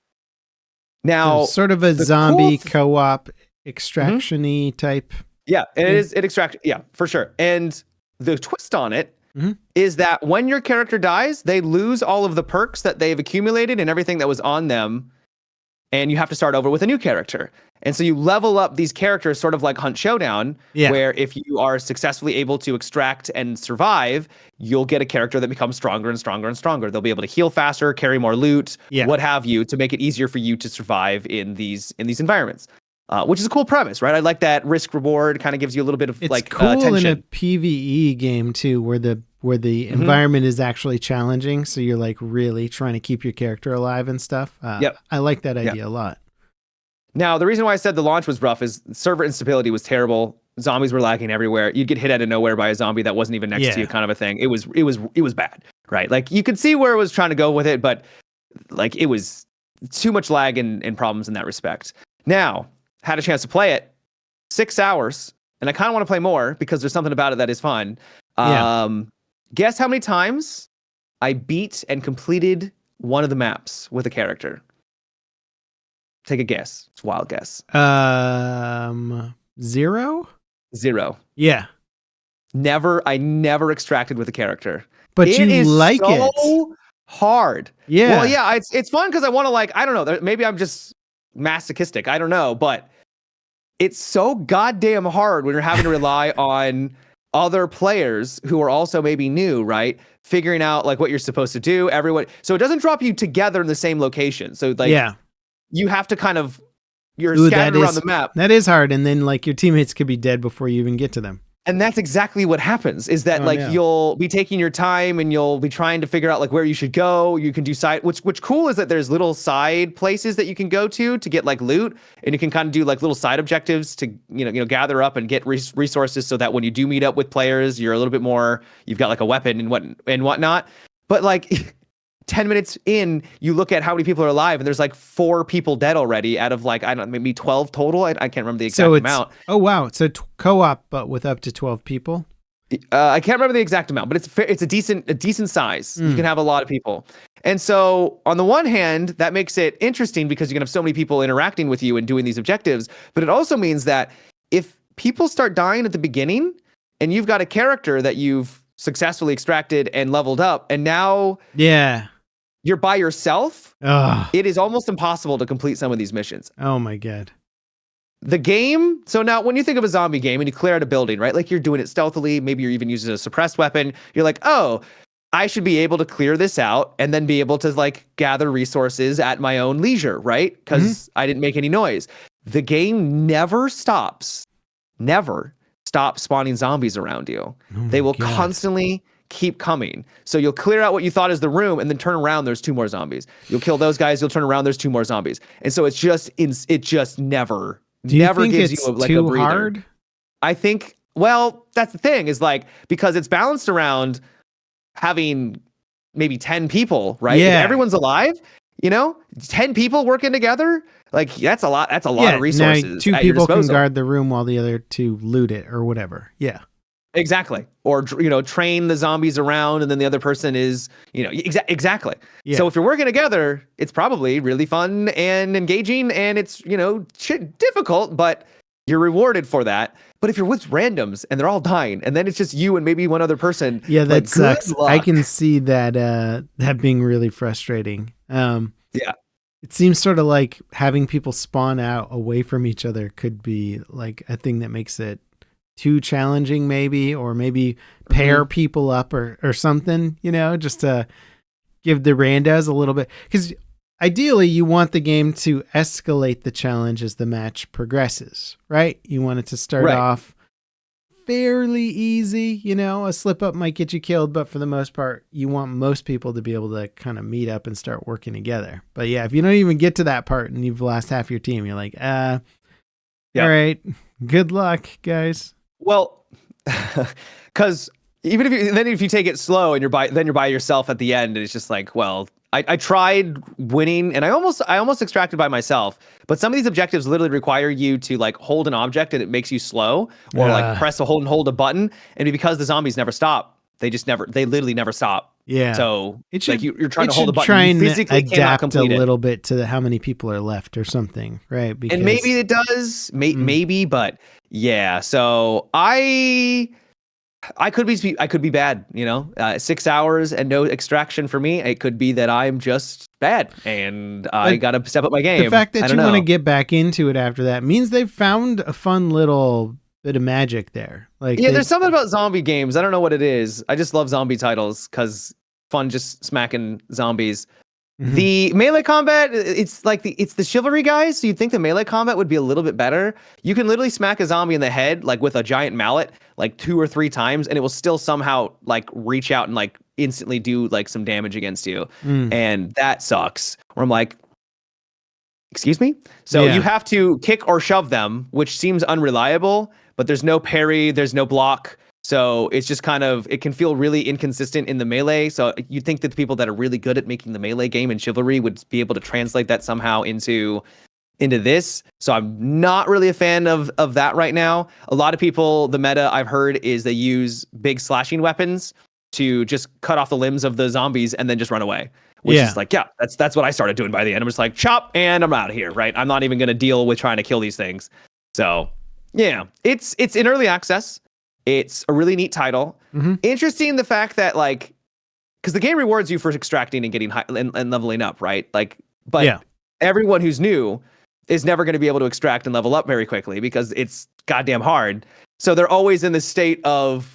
Now, so sort of a zombie co-op extraction-y type. Yeah, and it extracts. Yeah, for sure. And the twist on it is that when your character dies, they lose all of the perks that they've accumulated and everything that was on them, and you have to start over with a new character. And so you level up these characters sort of like Hunt Showdown, where if you are successfully able to extract and survive, you'll get a character that becomes stronger and stronger and stronger. They'll be able to heal faster, carry more loot, what have you, to make it easier for you to survive in these environments. Which is a cool premise, right? I like that risk reward kind of gives you a little bit of cool tension. In a PvE game too, where the environment is actually challenging, so you're like really trying to keep your character alive and stuff. I like that idea a lot. Now, the reason why I said the launch was rough is server instability was terrible. Zombies were lagging everywhere. You'd get hit out of nowhere by a zombie that wasn't even next to you, kind of a thing. It was bad, right? Like you could see where it was trying to go with it, but like it was too much lag and problems in that respect. Now, had a chance to play it 6 hours, and I kind of want to play more because there's something about it that is fun. Guess how many times I beat and completed one of the maps with a character? Take a guess. It's a wild guess. 0? 0. Yeah. I never extracted with a character. But you like it. So hard. Yeah. Well, yeah, it's fun because I want to I don't know, maybe I'm just masochistic. I don't know, but it's so goddamn hard when you're having to rely on other players who are also maybe new, right? Figuring out what you're supposed to do, everyone. So it doesn't drop you together in the same location. So you have to kind of, you're scattered around the map. That is hard. And then your teammates could be dead before you even get to them. And that's exactly what happens is that you'll be taking your time and you'll be trying to figure out where you should go. You can do which cool is that there's little side places that you can go to get loot, and you can kind of do little side objectives to, gather up and get resources so that when you do meet up with players, you're a little bit more, you've got a weapon and whatnot. But 10 minutes in, you look at how many people are alive, and there's 4 people dead already out of I don't know, maybe 12 total. I can't remember the exact amount. Oh wow! So co-op, but with up to 12 people. I can't remember the exact amount, but it's a decent size. You can have a lot of people, and so on the one hand, that makes it interesting because you can have so many people interacting with you and doing these objectives. But it also means that if people start dying at the beginning, and you've got a character that you've successfully extracted and leveled up, and now you're by yourself, it is almost impossible to complete some of these missions. Oh my God. The game, so now when you think of a zombie game and you clear out a building, right? You're doing it stealthily, maybe you're even using a suppressed weapon. You're oh, I should be able to clear this out and then be able to gather resources at my own leisure, right? Because I didn't make any noise. The game never stops spawning zombies around you. They will constantly keep coming. So you'll clear out what you thought is the room and then turn around, there's 2 more zombies. You'll kill those guys, you'll turn around, there's 2 more zombies. And so it just never gives you a breather. Hard? I think, well, that's the thing is because it's balanced around having maybe 10 people, right? Yeah. If everyone's alive, 10 people working together, that's a lot of resources. Now 2 people can guard the room while the other 2 loot it or whatever. Yeah. Exactly. Or, train the zombies around and then the other person is, exactly. Yeah. So if you're working together, it's probably really fun and engaging and it's, difficult, but you're rewarded for that. But if you're with randoms and they're all dying and then it's just you and maybe one other person. Yeah, that sucks. I can see that, that being really frustrating. Yeah. It seems sort of like having people spawn out away from each other could be a thing that makes it too challenging or maybe pair people up or something, just to give the randos a little bit. Because ideally you want the game to escalate the challenge as the match progresses, right? You want it to start off fairly easy, a slip up might get you killed, but for the most part, you want most people to be able to kind of meet up and start working together. But yeah, if you don't even get to that part and you've lost half your team, you're all right, good luck, guys. Well, because even if you take it slow and you're by yourself at the end, and it's just like, well, I tried winning and I almost extracted by myself, but some of these objectives literally require you to like hold an object and it makes you slow, or like press a hold a button, and because the zombies never stop, they literally never stop. Yeah. So it should, like you're trying to hold a button, try you and physically cannot adapt complete a it. little bit to how many people are left or something, right? Because, and maybe it does, maybe, but yeah. So I could be bad, 6 hours and no extraction for me. It could be that I'm just bad and I got to step up my game. The fact that you want to to get back into it after that means they've found a fun little bit of magic there. Like, yeah, there's something about zombie games. I don't know what it is. I just love zombie titles because fun just smacking zombies. Mm-hmm. The melee combat, it's the chivalry guys, so you'd think the melee combat would be a little bit better. You can literally smack a zombie in the head like with a giant mallet like 2 or 3 times, and it will still somehow like reach out and like instantly do like some damage against you. And that sucks. Where I'm like, excuse me? So you have to kick or shove them, which seems unreliable, but there's no parry, there's no block. So it's just kind of, it can feel really inconsistent in the melee. So you'd think that the people that are really good at making the melee game in chivalry would be able to translate that somehow into this. So I'm not really a fan of that right now. A lot of people, the meta I've heard is they use big slashing weapons to just cut off the limbs of the zombies and then just run away. Which is like, that's what I started doing by the end. I'm just like, chop, and I'm out of here, right? I'm not even going to deal with trying to kill these things. So yeah, it's in early access. It's a really neat title. Interesting the fact that like, because the game rewards you for extracting and getting high and leveling up, right? Like, but everyone who's new is never going to be able to extract and level up very quickly because it's goddamn hard. So they're always in this state of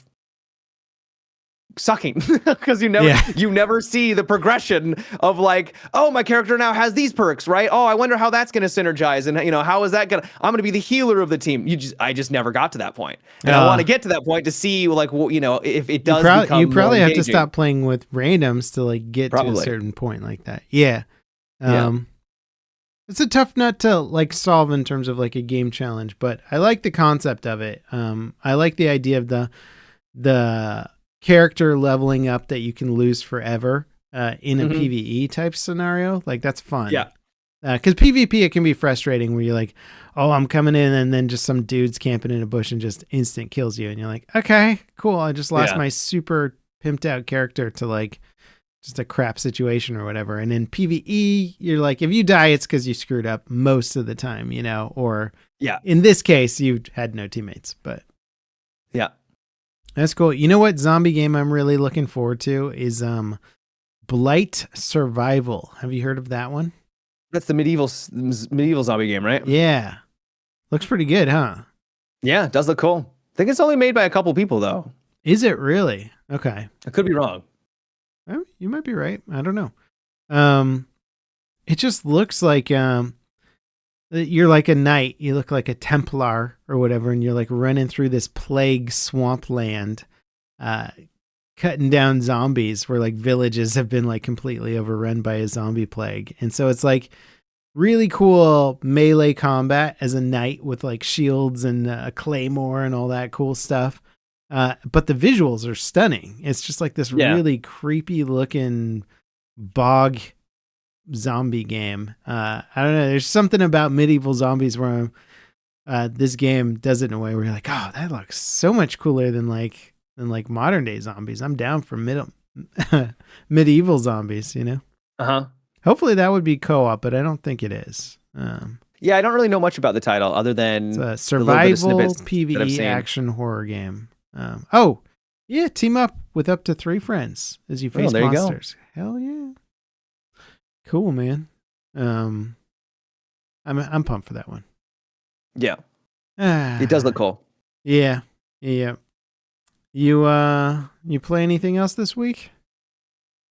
sucking because you never see the progression of like, oh, my character now has these perks, right? Oh, I wonder how that's going to synergize, and how is that going to, I'm going to be the healer of the team. I just never got to that point, and I want to get to that point to see like, if it does become you probably more have to engaging. stop playing with randoms to like get to a certain point like that. It's a tough nut to like solve in terms of like a game challenge, but I like the concept of it. I like the idea of the character leveling up that you can lose forever in a PvE type scenario. Like, that's fun. Yeah. Because PvP, it can be frustrating where you're like, oh, I'm coming in, and then just some dude's camping in a bush and just instant kills you. And you're like, okay, cool. I just lost my super pimped out character to like just a crap situation or whatever. And in PvE, you're like, if you die, it's because you screwed up most of the time, or in this case, you had no teammates. But yeah. That's cool. You know what zombie game I'm really looking forward to is Blight Survival. Have you heard of that one? That's the medieval zombie game, right? Yeah. Looks pretty good, huh? Yeah, it does look cool. I think it's only made by a couple people, though. Is it really? Okay. I could be wrong. You might be right. I don't know. It just looks like you're like a knight. You look like a Templar or whatever, and you're like running through this plague swampland, cutting down zombies where like villages have been like completely overrun by a zombie plague. And so it's like really cool melee combat as a knight with like shields and a claymore and all that cool stuff. But the visuals are stunning. It's just like this really creepy looking bog zombie game. I don't know. There's something about medieval zombies where this game does it in a way where you're like, oh, that looks so much cooler than modern day zombies. I'm down for medieval zombies, Hopefully that would be co-op, but I don't think it is. Yeah, I don't really know much about the title other than it's a survival PvE action horror game. Team up with up to 3 friends as you face monsters. Hell yeah. Cool, man. I'm pumped for that one. Yeah. It does look cool. Yeah. Yeah. You play anything else this week?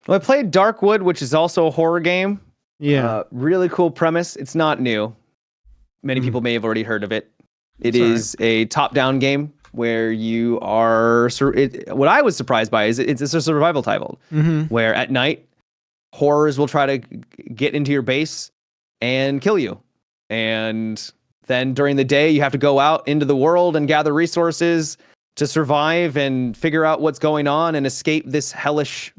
Well, I played Darkwood, which is also a horror game. Yeah. Really cool premise. It's not new. Many people may have already heard of it. It is a top-down game where you are... what I was surprised by is it's a survival title where at night, horrors will try to get into your base and kill you. And then during the day, you have to go out into the world and gather resources to survive and figure out what's going on and escape this hellish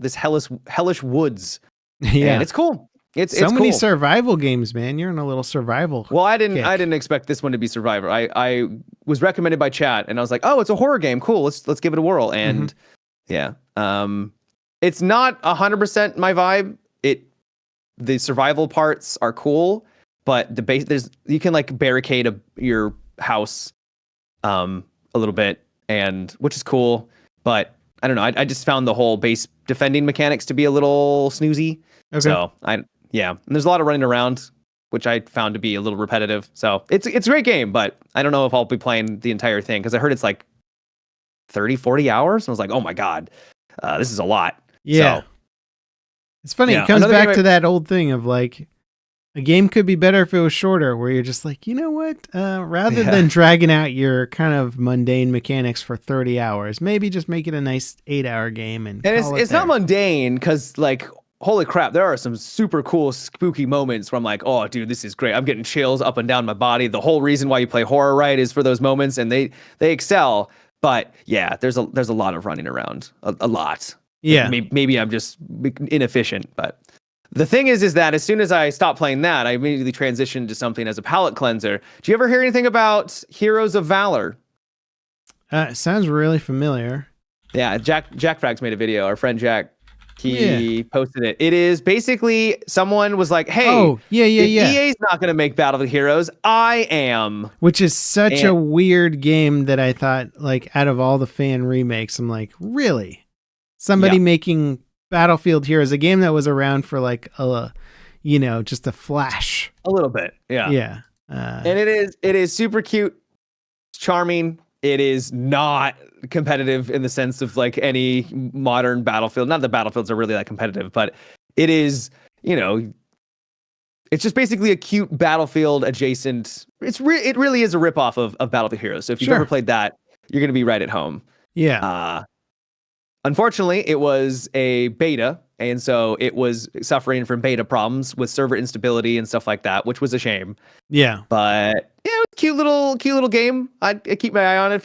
woods. Yeah, and it's cool. It's so many cool. survival games, man. You're in a little survival. Well, I didn't kick. expect this one to be survivor. I was recommended by chat, and I was like, oh, it's a horror game. Cool. Let's give it a whirl. And yeah, it's not 100% my vibe. The survival parts are cool, but the base you can like barricade your house, a little bit, and which is cool. But I don't know. I just found the whole base defending mechanics to be a little snoozy. Okay. So and there's a lot of running around, which I found to be a little repetitive. So it's a great game, but I don't know if I'll be playing the entire thing because I heard it's like 30, 40 hours. And I was like, oh my God, this is a lot. Yeah. So, it's funny. It comes back to that old thing of like, a game could be better if it was shorter, where you're just like, you know what? Rather than dragging out your kind of mundane mechanics for 30 hours, maybe just make it a nice 8-hour game. And it's not mundane because like, holy crap, there are some super cool, spooky moments where I'm like, oh, dude, this is great. I'm getting chills up and down my body. The whole reason why you play horror, right, is for those moments, and they excel. But yeah, there's a lot of running around, a lot. Yeah, maybe I'm just inefficient, but the thing is that as soon as I stopped playing that, I immediately transitioned to something as a palate cleanser. Do you ever hear anything about Heroes of Valor? It sounds really familiar. Yeah, Jack Frags made a video. Our friend Jack. He posted it. It is basically someone was like, hey, EA's not going to make Battlefield Heroes. I am. Which is such a weird game that I thought, like, out of all the fan remakes, I'm like, really? Somebody making Battlefield Heroes, a game that was around for like, just a flash. A little bit. Yeah. Yeah. And it is super cute, charming. It is not competitive in the sense of like any modern Battlefield. Not that Battlefields are really that competitive, but it is, it's just basically a cute Battlefield adjacent. It really is a ripoff of Battlefield Heroes. So if you've ever played that, you're going to be right at home. Yeah. Unfortunately, it was a beta, and so it was suffering from beta problems with server instability and stuff like that, which was a shame. Yeah. But yeah, it was a cute little game. I keep my eye on it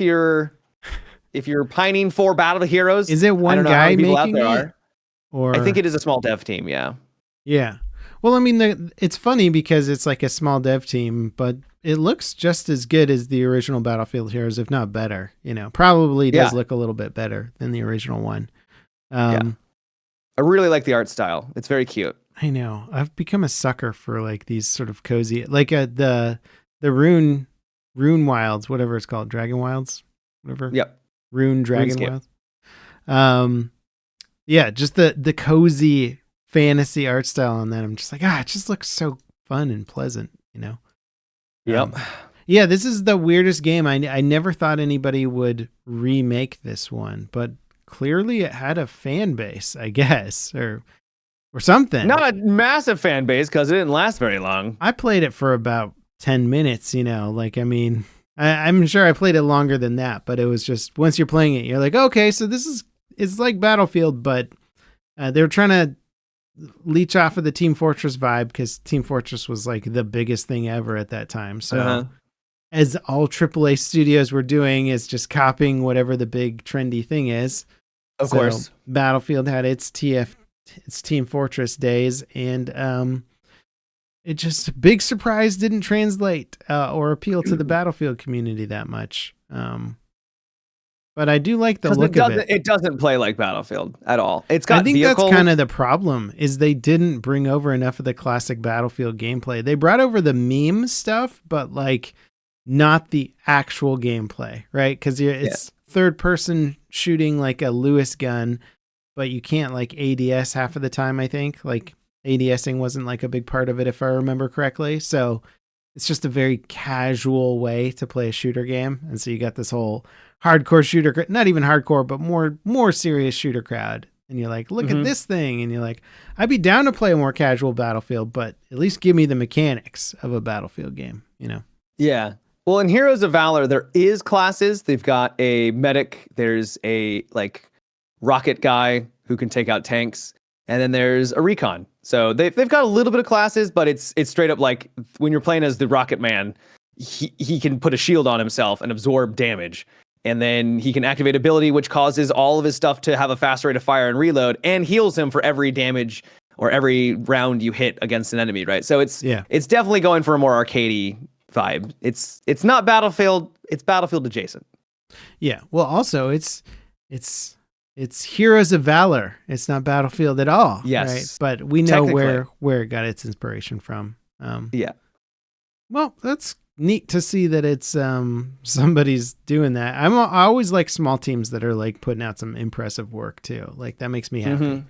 if you're pining for Battlefield Heroes. Is it one guy making it? Or I think it is a small dev team, yeah. Yeah. Well, I mean, it's funny because it's like a small dev team, but it looks just as good as the original Battlefield Heroes, if not better. Probably does look a little bit better than the original one. I really like the art style. It's very cute. I know. I've become a sucker for like these sort of cozy, like the Rune Wilds, whatever it's called, Dragon Wilds, whatever. Yep. Rune Dragon Wilds. Yeah, just the cozy fantasy art style on that. I'm just like, it just looks so fun and pleasant, Yep. Yeah, this is the weirdest game. I never thought anybody would remake this one, but clearly it had a fan base, I guess, or something. Not a massive fan base because it didn't last very long. I played it for about 10 minutes, I'm sure I played it longer than that, but it was just, once you're playing it, you're like, okay, so it's like Battlefield, but they were trying to leech off of the Team Fortress vibe because Team Fortress was like the biggest thing ever at that time. So as all AAA studios were doing is just copying whatever the big trendy thing is. Of course. Battlefield had its Team Fortress days, and it just, big surprise, didn't translate or appeal to the Battlefield community that much. But I do like the look of it. It doesn't play like Battlefield at all. It's got I think that's kind of the problem, is they didn't bring over enough of the classic Battlefield gameplay. They brought over the meme stuff, but like not the actual gameplay, right? Because it's third person shooting like a Lewis gun, but you can't like ADS half of the time, I think. Like ADSing wasn't like a big part of it, if I remember correctly. So it's just a very casual way to play a shooter game. And so you got this whole hardcore shooter, not even hardcore, but more serious shooter crowd. And you're like, look at this thing. And you're like, I'd be down to play a more casual Battlefield, but at least give me the mechanics of a Battlefield game, Yeah. Well, in Heroes of Valor, there is classes. They've got a medic. There's a like rocket guy who can take out tanks. And then there's a recon. So they've got a little bit of classes, but it's straight up like when you're playing as the Rocket Man, he can put a shield on himself and absorb damage. and then he can activate ability, which causes all of his stuff to have a faster rate of fire and reload, and heals him for every damage or every round you hit against an enemy, right? So it's definitely going for a more arcadey vibe. It's not Battlefield, it's Battlefield adjacent. Yeah. Well, also it's Heroes of Valor. It's not Battlefield at all. Yes. Right? But we know where it got its inspiration from. Yeah. Well, that's neat to see that it's somebody's doing that. I always like small teams that are like putting out some impressive work too. Like that makes me happy.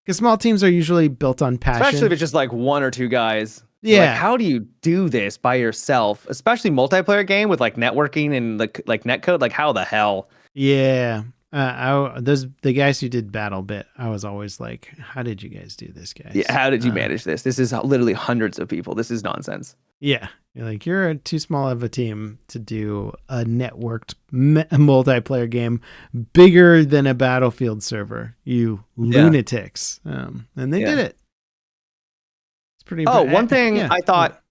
Because small teams are usually built on passion. Especially if it's just like one or two guys. Yeah. Like, how do you do this by yourself? Especially multiplayer game with like networking and like netcode. Like how the hell? Yeah. The guys who did BattleBit, I was always like, how did you guys do this, guys? Yeah, how did you manage this? This is literally hundreds of people. This is nonsense. Yeah. You're like, you're too small of a team to do a networked multiplayer game bigger than a Battlefield server, you lunatics. And they did it. It's pretty. One thing I thought,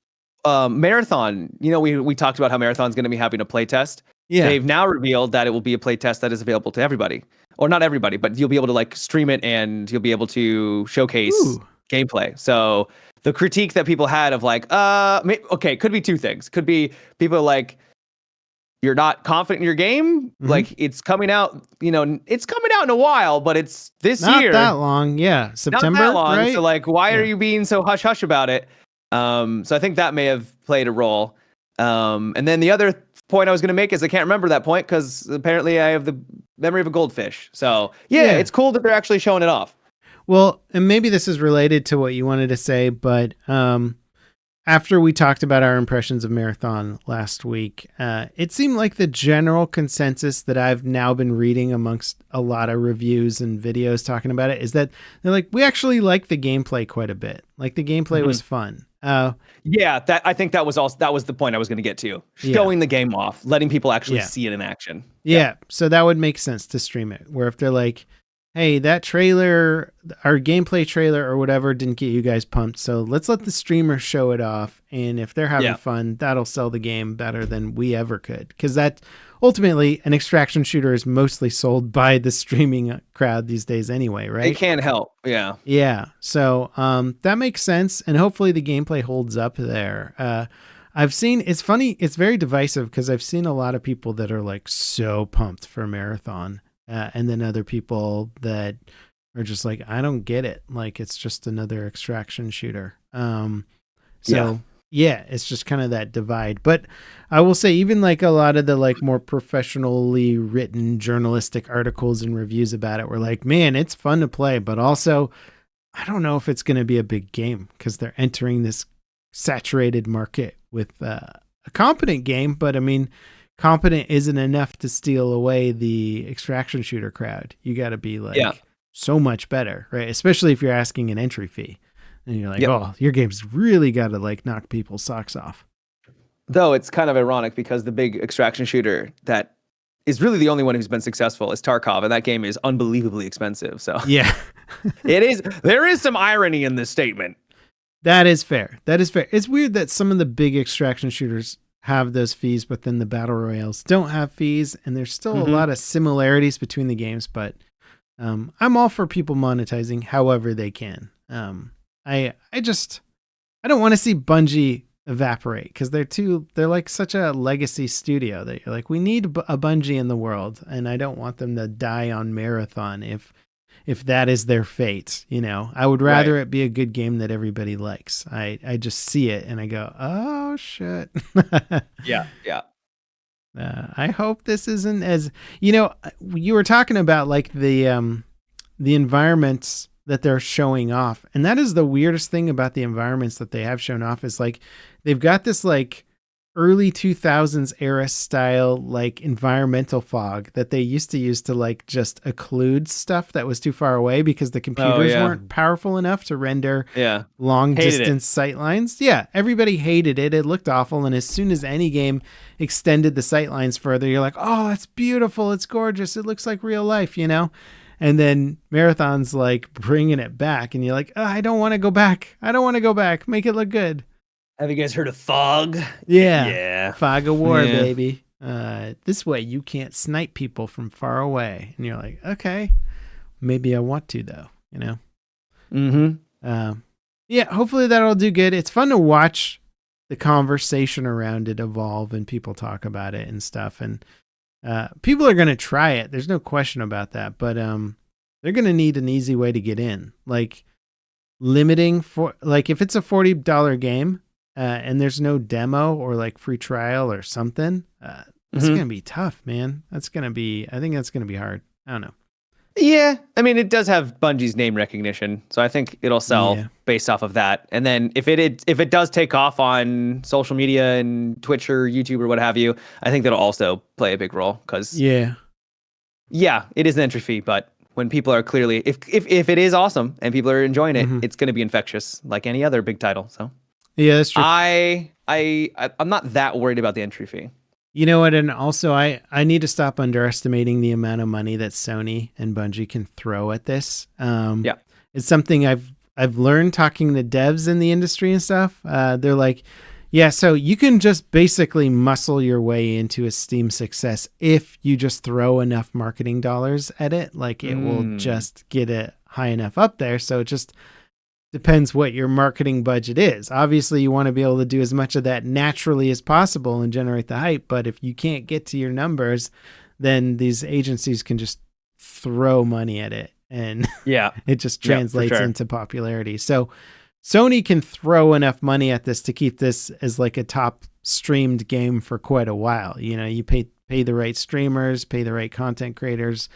Marathon, we talked about how Marathon's going to be having a playtest. Yeah. They've now revealed that it will be a playtest that is available to everybody. Or not everybody, but you'll be able to like stream it and you'll be able to showcase gameplay. So the critique that people had of like, could be two things. Could be people like, you're not confident in your game. Like it's coming out, it's coming out in a while, but it's this year. Not that long. Yeah. September. Not that long. Right? So like, why are you being so hush hush about it? So I think that may have played a role. And then the other point I was going to make is I can't remember that point because apparently I have the memory of a goldfish. So yeah, it's cool that they're actually showing it off. Well, and maybe this is related to what you wanted to say, but after we talked about our impressions of Marathon last week, it seemed like the general consensus that I've now been reading amongst a lot of reviews and videos talking about it is that they're like, we actually like the gameplay quite a bit. Like the gameplay was fun. I think that was the point I was going to get to. Showing the game off, letting people actually see it in action. Yeah. So that would make sense to stream it. Where if they're like, hey, that trailer, our gameplay trailer or whatever didn't get you guys pumped. So let's let the streamer show it off. And if they're having fun, that'll sell the game better than we ever could. Because that ultimately an extraction shooter is mostly sold by the streaming crowd these days anyway, right? It can't help. Yeah. Yeah. So that makes sense. And hopefully the gameplay holds up there. I've seen, it's funny, it's very divisive because I've seen a lot of people that are like so pumped for Marathon. And then other people that are just like, I don't get it. Like, it's just another extraction shooter. It's just kind of that divide. But I will say, even like a lot of the like more professionally written journalistic articles and reviews about it were like, man, it's fun to play. But also, I don't know if it's going to be a big game because they're entering this saturated market with a competent game. But I mean, competent isn't enough to steal away the extraction shooter crowd. You got to be like so much better, right? Especially if you're asking an entry fee and you're like, oh, your game's really got to like knock people's socks off. Though it's kind of ironic because the big extraction shooter that is really the only one who's been successful is Tarkov, and that game is unbelievably expensive. So yeah, it is. There is some irony in this statement. That is fair. It's weird that some of the big extraction shooters have those fees, but then the battle royales don't have fees, and there's still a lot of similarities between the games. But I'm all for people monetizing however they can. I don't want to see Bungie evaporate because they're like such a legacy studio that you're like, we need a Bungie in the world, and I don't want them to die on Marathon if that is their fate. I would rather it be a good game that everybody likes. I just see it and I go, oh shit. Yeah. I hope this isn't as, you were talking about like the environments that they're showing off. And that is the weirdest thing about the environments that they have shown off is like, they've got this like early 2000s era style, like environmental fog that they used to use to like just occlude stuff that was too far away because the computers weren't powerful enough to render long distance sight lines. Yeah. Everybody hated it. It looked awful. And as soon as any game extended the sight lines further, you're like, oh, it's beautiful. It's gorgeous. It looks like real life, And then Marathon's like bringing it back and you're like, oh, I don't want to go back. Make it look good. Have you guys heard of Fog? Yeah. Fog of War, baby. This way you can't snipe people from far away. And you're like, okay, maybe I want to though, you know? Yeah, hopefully that'll do good. It's fun to watch the conversation around it evolve and people talk about it and stuff. And people are going to try it. There's no question about that. But they're going to need an easy way to get in. Like limiting for, like if it's a $40 game and there's no demo or like free trial or something, it's going to be tough, man. I think that's going to be hard. I don't know. Yeah, I mean, it does have Bungie's name recognition, so I think it'll sell based off of that. And then if it does take off on social media and Twitch or YouTube or what have you, I think that'll also play a big role. Because it is an entry fee, but when people are clearly, if it is awesome and people are enjoying it, it's going to be infectious like any other big title. So yeah, that's true. I'm not that worried about the entry fee. You know what? And also, I need to stop underestimating the amount of money that Sony and Bungie can throw at this. It's something I've learned talking to devs in the industry and stuff. They're like, yeah, so you can just basically muscle your way into a Steam success if you just throw enough marketing dollars at it. Like it will just get it high enough up there. So it just depends what your marketing budget is. Obviously, you want to be able to do as much of that naturally as possible and generate the hype. But if you can't get to your numbers, then these agencies can just throw money at it. And it just translates into popularity. So Sony can throw enough money at this to keep this as like a top streamed game for quite a while. You know, you pay the right streamers, pay the right content creators,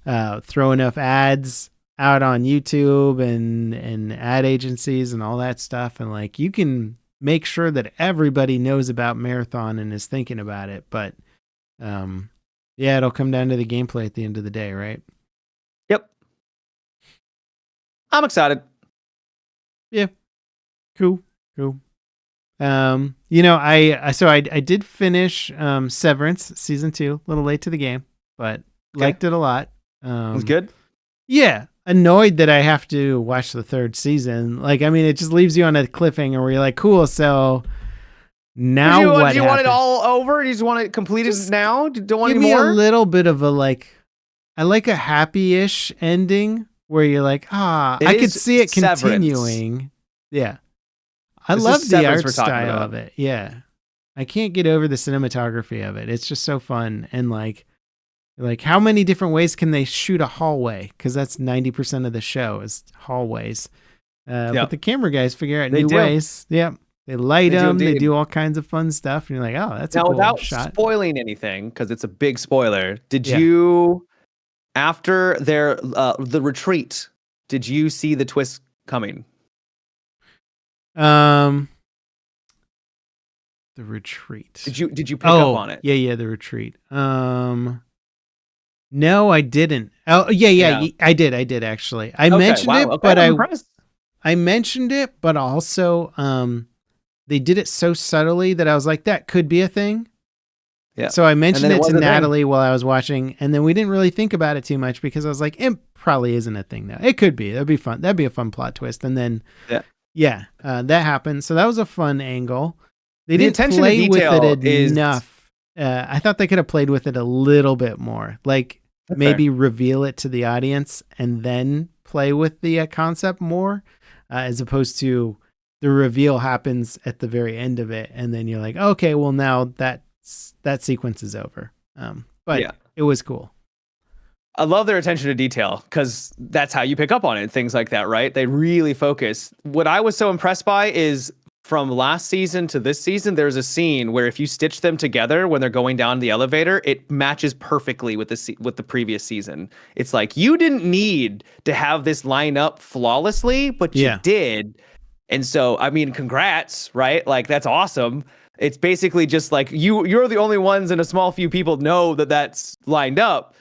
throw enough ads out on YouTube and ad agencies and all that stuff. And like, you can make sure that everybody knows about Marathon and is thinking about it. But it'll come down to the gameplay at the end of the day, right? Yep. I'm excited. Yeah. Cool. I did finish Severance season 2, a little late to the game, but liked it a lot. It was good. Yeah. Annoyed that I have to watch the 3rd season. Like, I mean, it just leaves you on a cliffhanger where you're like, cool, so now what? Do you want it all over? Do you just want it completed now? Don't want any more? Give me a little bit of a I like a happy-ish ending where you're like, I could see it continuing. Severance. Yeah. I love the art style of it. Yeah. I can't get over the cinematography of it. It's just so fun. And like how many different ways can they shoot a hallway? Because that's 90% of the show is hallways. But the camera guys figure out new ways. Yep. They light them. They do all kinds of fun stuff. And you're like, oh, that's a cool without shot. Spoiling anything, because it's a big spoiler. Did you, after the retreat, did you see the twist coming? The retreat. Did you pick up on it? Yeah, the retreat. No, I didn't. Oh, yeah. I did actually. I mentioned it, but I mentioned it, but also they did it so subtly that I was like, that could be a thing. Yeah. So I mentioned it to Natalie while I was watching, and then we didn't really think about it too much because I was like, it probably isn't a thing now. It could be. That'd be fun. That'd be a fun plot twist. And then that happened. So that was a fun angle. They didn't play with it enough. I thought they could have played with it a little bit more. Like maybe reveal it to the audience and then play with the concept more, as opposed to the reveal happens at the very end of it. And then you're like, okay, well now that sequence is over. But it was cool. I love their attention to detail because that's how you pick up on it. Things like that, right? They really focus. What I was so impressed by is from last season to this season, there's a scene where if you stitch them together when they're going down the elevator, it matches perfectly with the previous season. It's like you didn't need to have this line up flawlessly, but you did. And so, I mean, congrats, right? Like that's awesome. It's basically just like you're the only ones and a small few people know that that's lined up.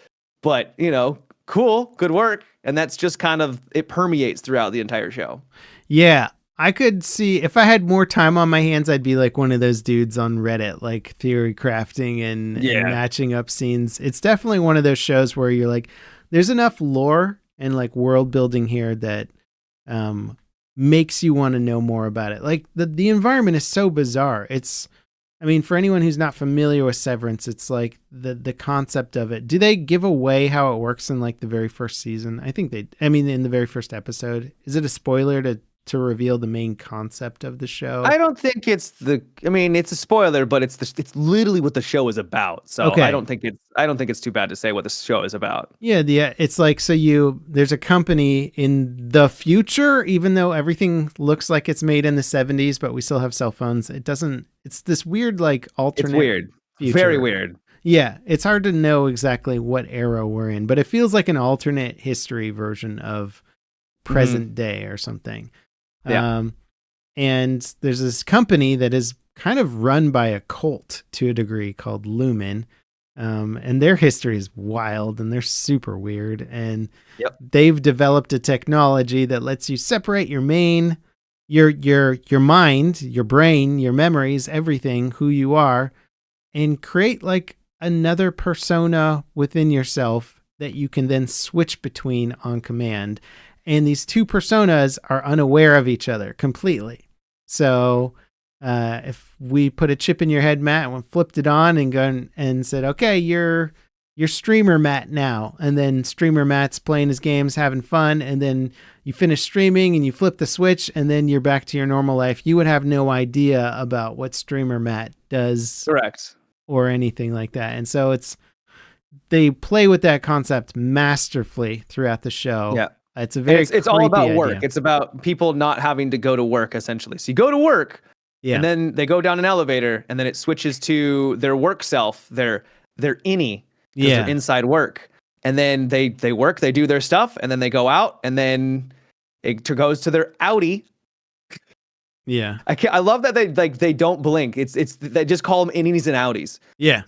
But, you know, cool, good work. And that's just kind of, it permeates throughout the entire show. Yeah. I could see if I had more time on my hands, I'd be like one of those dudes on Reddit, like theory crafting and matching up scenes. It's definitely one of those shows where you're like, there's enough lore and like world building here that makes you want to know more about it. Like the environment is so bizarre. It's I mean, for anyone who's not familiar with Severance, it's like the concept of it. Do they give away how it works in like the very first season? I think in the very first episode. Is it a spoiler to reveal the main concept of the show? I don't think it's it's a spoiler, but it's literally what the show is about. So Okay. I don't think it's too bad to say what the show is about. Yeah, it's like, there's a company in the future, even though everything looks like it's made in the 70s, but we still have cell phones. It's this weird, like, alternate. It's weird. Future. Very weird. Yeah, it's hard to know exactly what era we're in, but it feels like an alternate history version of present day or something. Yeah. And there's this company that is kind of run by a cult to a degree called Lumen. And their history is wild and they're super weird. And they've developed a technology that lets you separate your mind, your brain, your memories, everything, who you are, and create like another persona within yourself that you can then switch between on command. And these two personas are unaware of each other completely. So if we put a chip in your head, Matt, and flipped it on and said, okay, you're streamer Matt now. And then streamer Matt's playing his games, having fun. And then you finish streaming and you flip the switch and then you're back to your normal life. You would have no idea about what streamer Matt does. Correct. Or anything like that. And so they play with that concept masterfully throughout the show. Yeah. It's it's all about work. Idea. It's about people not having to go to work, essentially. So you go to work, and then they go down an elevator, and then it switches to their work self, their innie, because they're inside work. And then they work, they do their stuff, and then they go out, and then it goes to their outie. Yeah, I love that they don't blink. They just call them innies and outies. Yeah,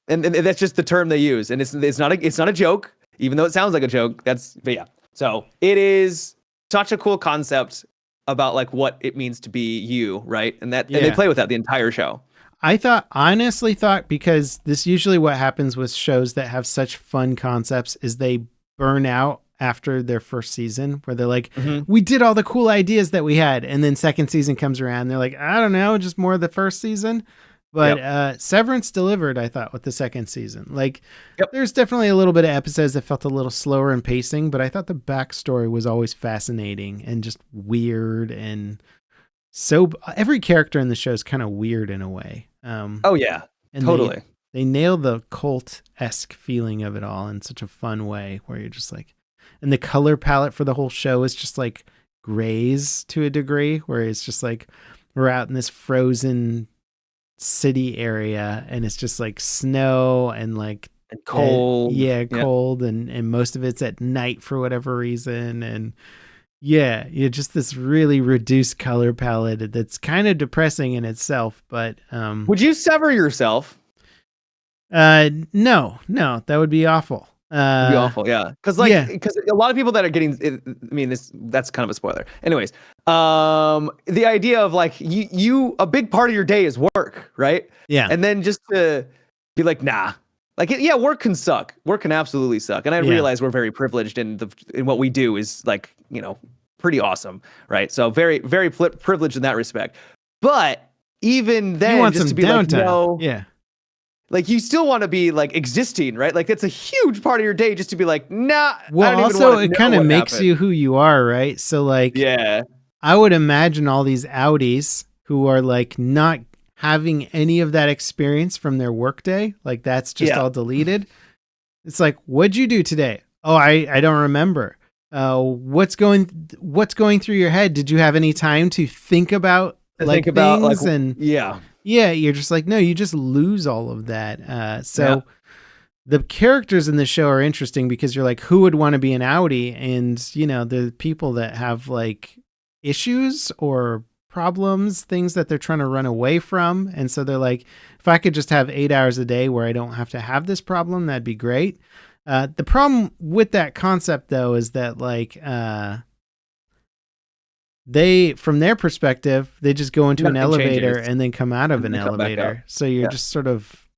and that's just the term they use, and it's not a joke, even though it sounds like a joke. But yeah. So it is such a cool concept about like what it means to be you, right? And they play with that the entire show. I honestly thought, because this usually what happens with shows that have such fun concepts is they burn out after their first season, where they're like, we did all the cool ideas that we had. And then second season comes around and they're like, I don't know, just more of the first season. But Severance delivered, I thought, with the second season. Like, there's definitely a little bit of episodes that felt a little slower in pacing, but I thought the backstory was always fascinating and just weird. And so every character in the show is kind of weird in a way. And totally. They nail the cult-esque feeling of it all in such a fun way, where you're just like, and the color palette for the whole show is just like grays to a degree, where it's just like, we're out in this frozen city area and it's just like snow and like cold. Cold. And most of it's at night for whatever reason. And you're just this really reduced color palette that's kind of depressing in itself. But would you sever yourself? No, that would be awful. It'd be awful, yeah. Because a lot of people that are getting, that's kind of a spoiler. Anyways, the idea of like you a big part of your day is work, right? Yeah. And then just to be like, nah, like work can suck. Work can absolutely suck. And I realize we're very privileged in what we do is like, pretty awesome, right? So very, very privileged in that respect. But even then, you want just some to be downtime. like, no, yeah. Like, you still want to be like existing, right? Like, that's a huge part of your day just to be like, nah. Well, I don't also even it kind of makes happened. you who you are, right? So like, I would imagine all these outies who are like not having any of that experience from their workday, like that's just all deleted. It's like, what'd you do today? Oh, I don't remember. What's going through your head? Did you have any time to think about things? You're just like, no, you just lose all of that. The characters in the show are interesting because you're like, who would want to be an outie? And the people that have like issues or problems, things that they're trying to run away from. And so they're like, if I could just have 8 hours a day where I don't have to have this problem, that'd be great. The problem with that concept though, is that like, from their perspective, they just go into an elevator and then come out of an elevator. So you're just sort of,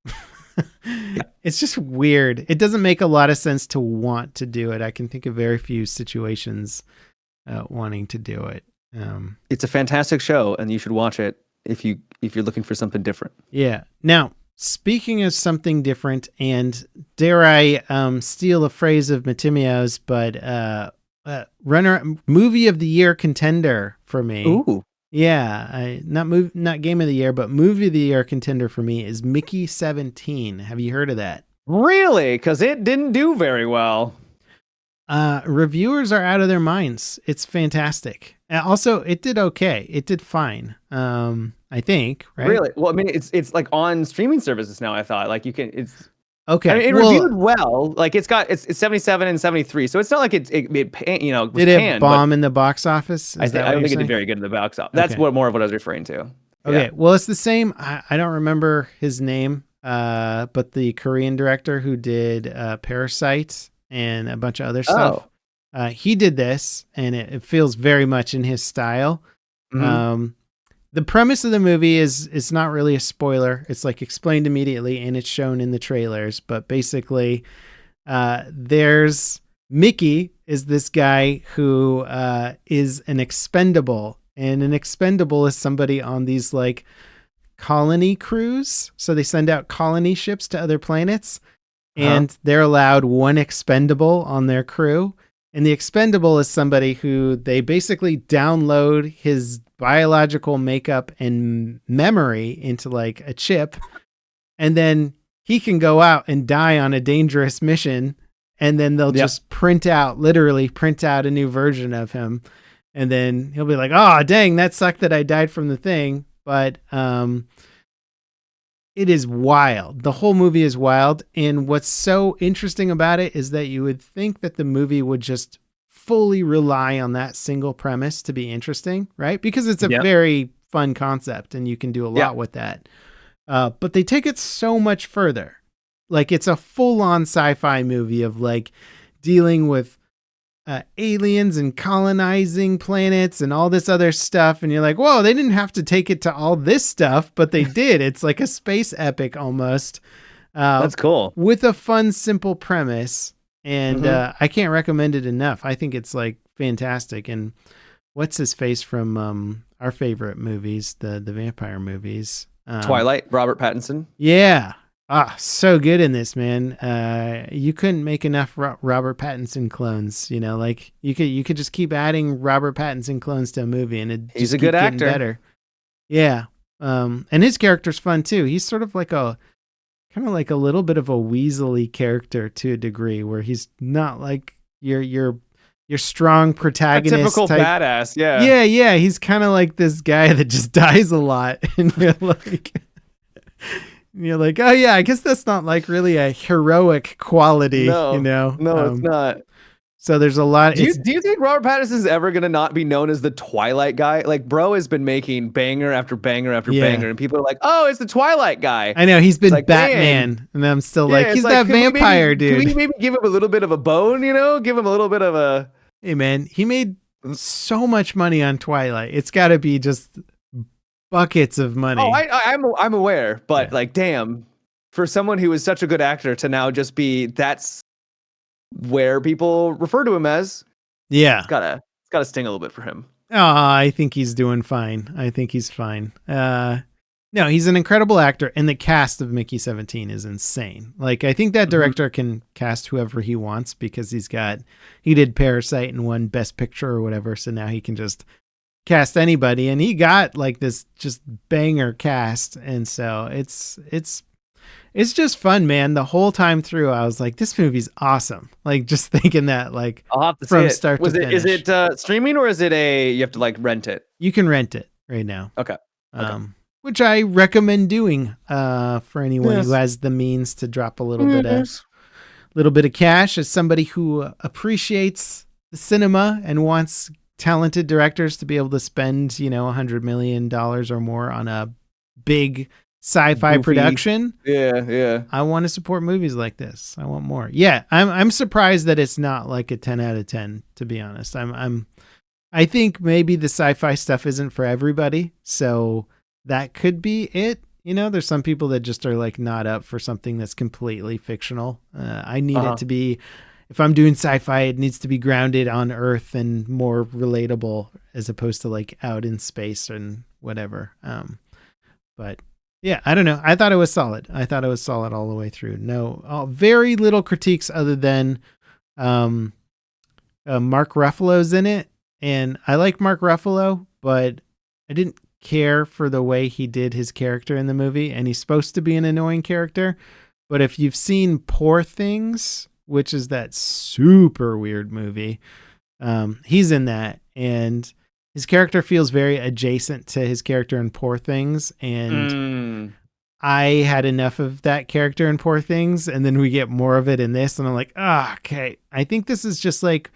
it's just weird. It doesn't make a lot of sense to want to do it. I can think of very few situations wanting to do it. It's a fantastic show and you should watch it. if you're looking for something different. Yeah. Now, speaking of something different, and dare I steal a phrase of Matimio's, but movie of the year contender for me. Ooh. Yeah, not game of the year, but movie of the year contender for me is Mickey 17. Have you heard of that? Really? Because it didn't do very well. Reviewers are out of their minds. It's fantastic. Also, it did okay. It did fine. I think, right? Really? Well, I mean, it's like on streaming services now. I thought like you can. It's okay. I mean, it reviewed well. Like it's 77 and 73, so it's not like it you know, was did it panned, bomb in the box office? I don't think it did very good in the box office. That's Okay. more of what I was referring to. Okay. Yeah. Well, it's the same. I don't remember his name, but the Korean director who did Parasite and a bunch of other stuff. He did this, and it feels very much in his style. Mm-hmm. The premise of the movie is it's not really a spoiler. It's like explained immediately, and it's shown in the trailers. But basically, there's Mickey is this guy who is an expendable, and an expendable is somebody on these like colony crews. So they send out colony ships to other planets, and they're allowed one expendable on their crew. And the expendable is somebody who they basically download his biological makeup and memory into like a chip. And then he can go out and die on a dangerous mission. And then they'll just literally print out a new version of him. And then he'll be like, oh, dang, that sucked that I died from the thing. But it is wild. The whole movie is wild. And what's so interesting about it is that you would think that the movie would just fully rely on that single premise to be interesting, right? Because it's a very fun concept and you can do a lot with that. But they take it so much further. Like it's a full-on sci-fi movie of like dealing with aliens and colonizing planets and all this other stuff. And you're like, whoa, they didn't have to take it to all this stuff, but they did. It's like a space epic almost. That's cool. With a fun, simple premise. And I can't recommend it enough. I think it's like fantastic. And what's his face from our favorite movies, the vampire movies? Twilight, Robert Pattinson. Yeah. So good in this, man. You couldn't make enough Robert Pattinson clones, you know, like you could just keep adding Robert Pattinson clones to a movie and he's a good actor. Better. Yeah. And his character's fun too. He's sort of like kind of like a little bit of a Weasley character to a degree where he's not like your strong protagonist. A typical type. Badass. Yeah. Yeah. Yeah. He's kind of like this guy that just dies a lot. And you're like, oh yeah, I guess that's not like really a heroic quality, no, you know? No, it's not. So there's a lot. Do you think Robert Pattinson is ever going to not be known as the Twilight guy? Like, bro has been making banger after banger after banger, and people are like, oh, it's the Twilight guy. I know, he's been like, Batman, and I'm still like, he's that vampire dude. Can we maybe give him a little bit of a bone, you know? Give him a little bit of a... Hey, man, he made so much money on Twilight. It's got to be just buckets of money. Oh, I'm aware, but like, damn, for someone who is such a good actor to now just be that's where people refer to him as. Yeah, it's gotta sting a little bit for him. Oh, I think he's doing fine. I think he's fine. No, he's an incredible actor, and the cast of Mickey 17 is insane. Like, I think that director can cast whoever he wants because he did Parasite and won Best Picture or whatever, so now he can just cast anybody, and he got like this just banger cast, and so it's just fun, man. The whole time through I was like, this movie's awesome, like just thinking that, like, I'll have to from see start to finish. Is it streaming, or is it you have to like rent it? You can rent it right now. Okay. Which I recommend doing for anyone who has the means to drop a little bit of cash. As somebody who appreciates the cinema and wants talented directors to be able to spend, $100 million or more on a big sci-fi production. Yeah. I want to support movies like this. I want more. Yeah, I'm surprised that it's not like a 10 out of 10, to be honest. I think maybe the sci-fi stuff isn't for everybody, so that could be it. There's some people that just are like not up for something that's completely fictional. I need it to be, if I'm doing sci-fi, it needs to be grounded on Earth and more relatable as opposed to like out in space and whatever. But yeah, I don't know. I thought it was solid. I thought it was solid all the way through. No, very little critiques other than Mark Ruffalo's in it. And I like Mark Ruffalo, but I didn't care for the way he did his character in the movie. And he's supposed to be an annoying character. But if you've seen Poor Things, which is that super weird movie, he's in that. And his character feels very adjacent to his character in Poor Things. And I had enough of that character in Poor Things. And then we get more of it in this. And I'm like, okay. I think this is just like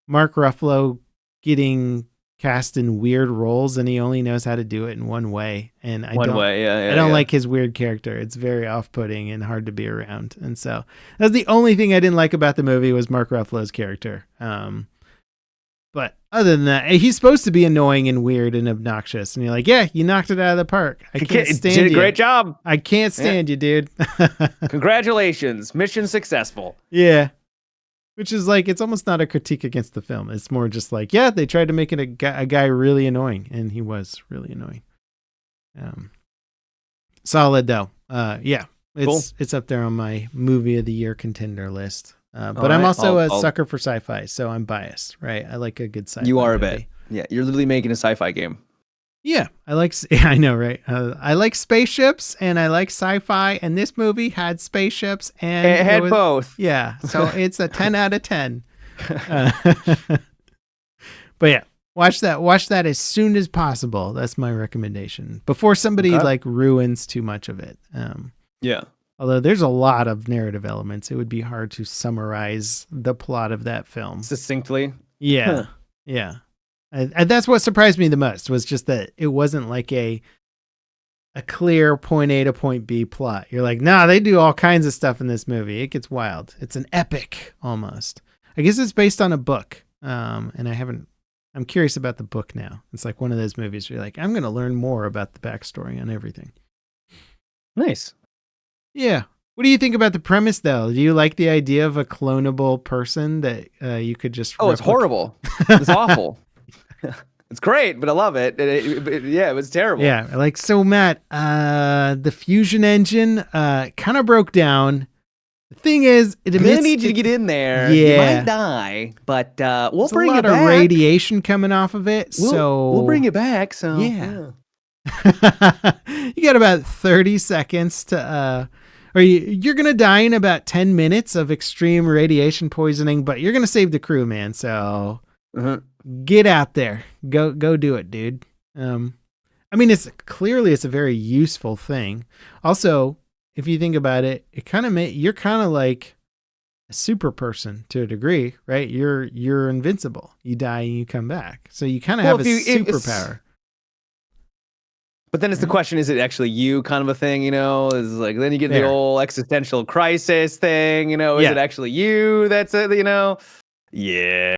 Mark Ruffalo getting cast in weird roles, and he only knows how to do it in one way. And I don't like his weird character. It's very off-putting and hard to be around. And so that's the only thing I didn't like about the movie was Mark Ruffalo's character. But other than that, he's supposed to be annoying and weird and obnoxious. And you're like, yeah, you knocked it out of the park. I can't stand you. Did a great job. I can't stand you, dude. Congratulations. Mission successful. Yeah. Which is like, it's almost not a critique against the film. It's more just like, yeah, they tried to make it a guy really annoying, and he was really annoying. Solid though. It's up there on my movie of the year contender list. But I'm also a sucker for sci-fi, so I'm biased, right? I like a good sci-fi. You are movie. A bit. Yeah, you're literally making a sci-fi game. Yeah, I know, right? I like spaceships and I like sci-fi, and this movie had spaceships and it had both. Yeah, so it's a 10 out of 10. But yeah, watch that as soon as possible. That's my recommendation before somebody like ruins too much of it. Yeah. Although there's a lot of narrative elements, it would be hard to summarize the plot of that film succinctly. Yeah, yeah. And that's what surprised me the most, was just that it wasn't like a clear point A to point B plot. You're like, nah, they do all kinds of stuff in this movie. It gets wild. It's an epic almost. I guess it's based on a book. And I'm curious about the book now. It's like one of those movies where you're like, I'm going to learn more about the backstory on everything. Nice. Yeah. What do you think about the premise, though? Do you like the idea of a clonable person that you could just... it's horrible. It's awful. It's great, but I love it. It was terrible. Yeah, like, so Matt, the fusion engine kind of broke down. The thing is, I'm gonna need you to get in there. Yeah. You might die, but we'll There's bring it back. a lot of radiation coming off of it, so we'll bring it back. So yeah. You got about 30 seconds to or you're gonna die in about 10 minutes of extreme radiation poisoning, but you're gonna save the crew, man. So get out there, go do it, dude. I mean, it's a very useful thing. Also, if you think about it, it kind of you're kind of like a super person to a degree, right? You're invincible. You die and you come back, so you kind of have a superpower. But then it's the question: is it actually you, kind of a thing? You know, is like then you get the old existential crisis thing. You know, is it actually you? That's it. You know, yeah.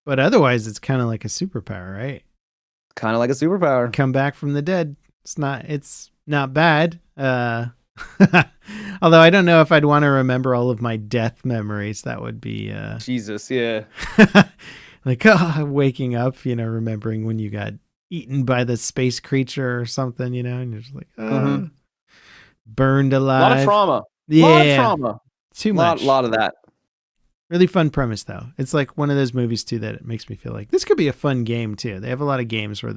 But otherwise, it's kind of like a superpower, right? Kind of like a superpower. Come back from the dead. It's not bad. Although I don't know if I'd want to remember all of my death memories. That would be Jesus, yeah. Like waking up, remembering when you got eaten by the space creature or something, and you're just like, burned alive. A lot of trauma. Yeah. A lot of trauma. Too much. A lot of that. Really fun premise, though. It's like one of those movies, too, that it makes me feel like this could be a fun game, too. They have a lot of games where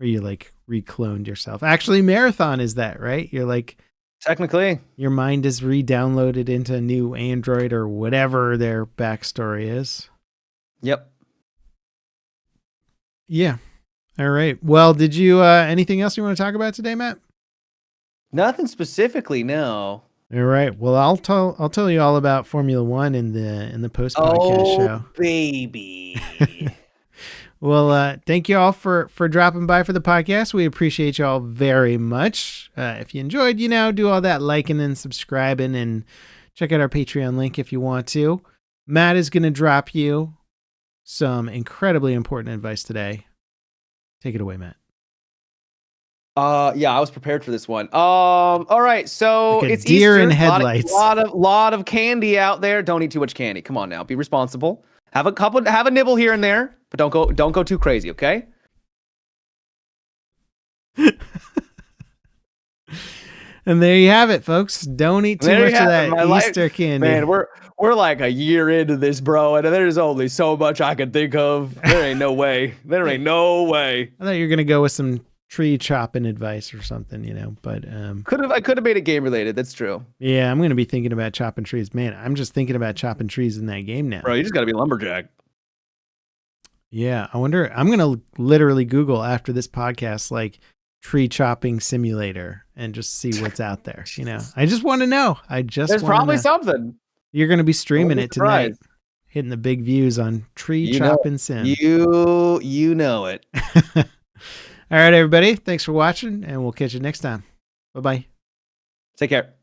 you like recloned yourself. Actually, Marathon is that, right? You're like, technically, your mind is re-downloaded into a new Android or whatever their backstory is. Yep. Yeah. All right. Well, did you anything else you want to talk about today, Matt? Nothing specifically, no. All right. Well, I'll tell you all about Formula One in the post podcast show. Oh, baby. Well, thank you all for dropping by for the podcast. We appreciate you all very much. If you enjoyed, do all that liking and subscribing, and check out our Patreon link if you want to. Matt is going to drop you some incredibly important advice today. Take it away, Matt. Yeah, I was prepared for this one. All right, so like it's deer Easter. in headlights. Lot of candy out there. Don't eat too much candy. Come on now, be responsible. Have a nibble here and there, but don't go too crazy, okay? And there you have it, folks. Don't eat too much of that Easter candy. Man, we're like a year into this, bro, and there's only so much I can think of. There ain't no way. There ain't no way. I thought you were gonna go with some tree chopping advice or something, but I could have made it game related. That's true. Yeah, I'm gonna be thinking about chopping trees. Man, I'm just thinking about chopping trees in that game now. Bro, you just gotta be a lumberjack. Yeah, I wonder. I'm gonna literally Google after this podcast, like tree chopping simulator, and just see what's out there. I just want to know. There's probably something. You're gonna be streaming it tonight, hitting the big views on tree chopping sim. You know it. All right, everybody. Thanks for watching, and we'll catch you next time. Bye-bye. Take care.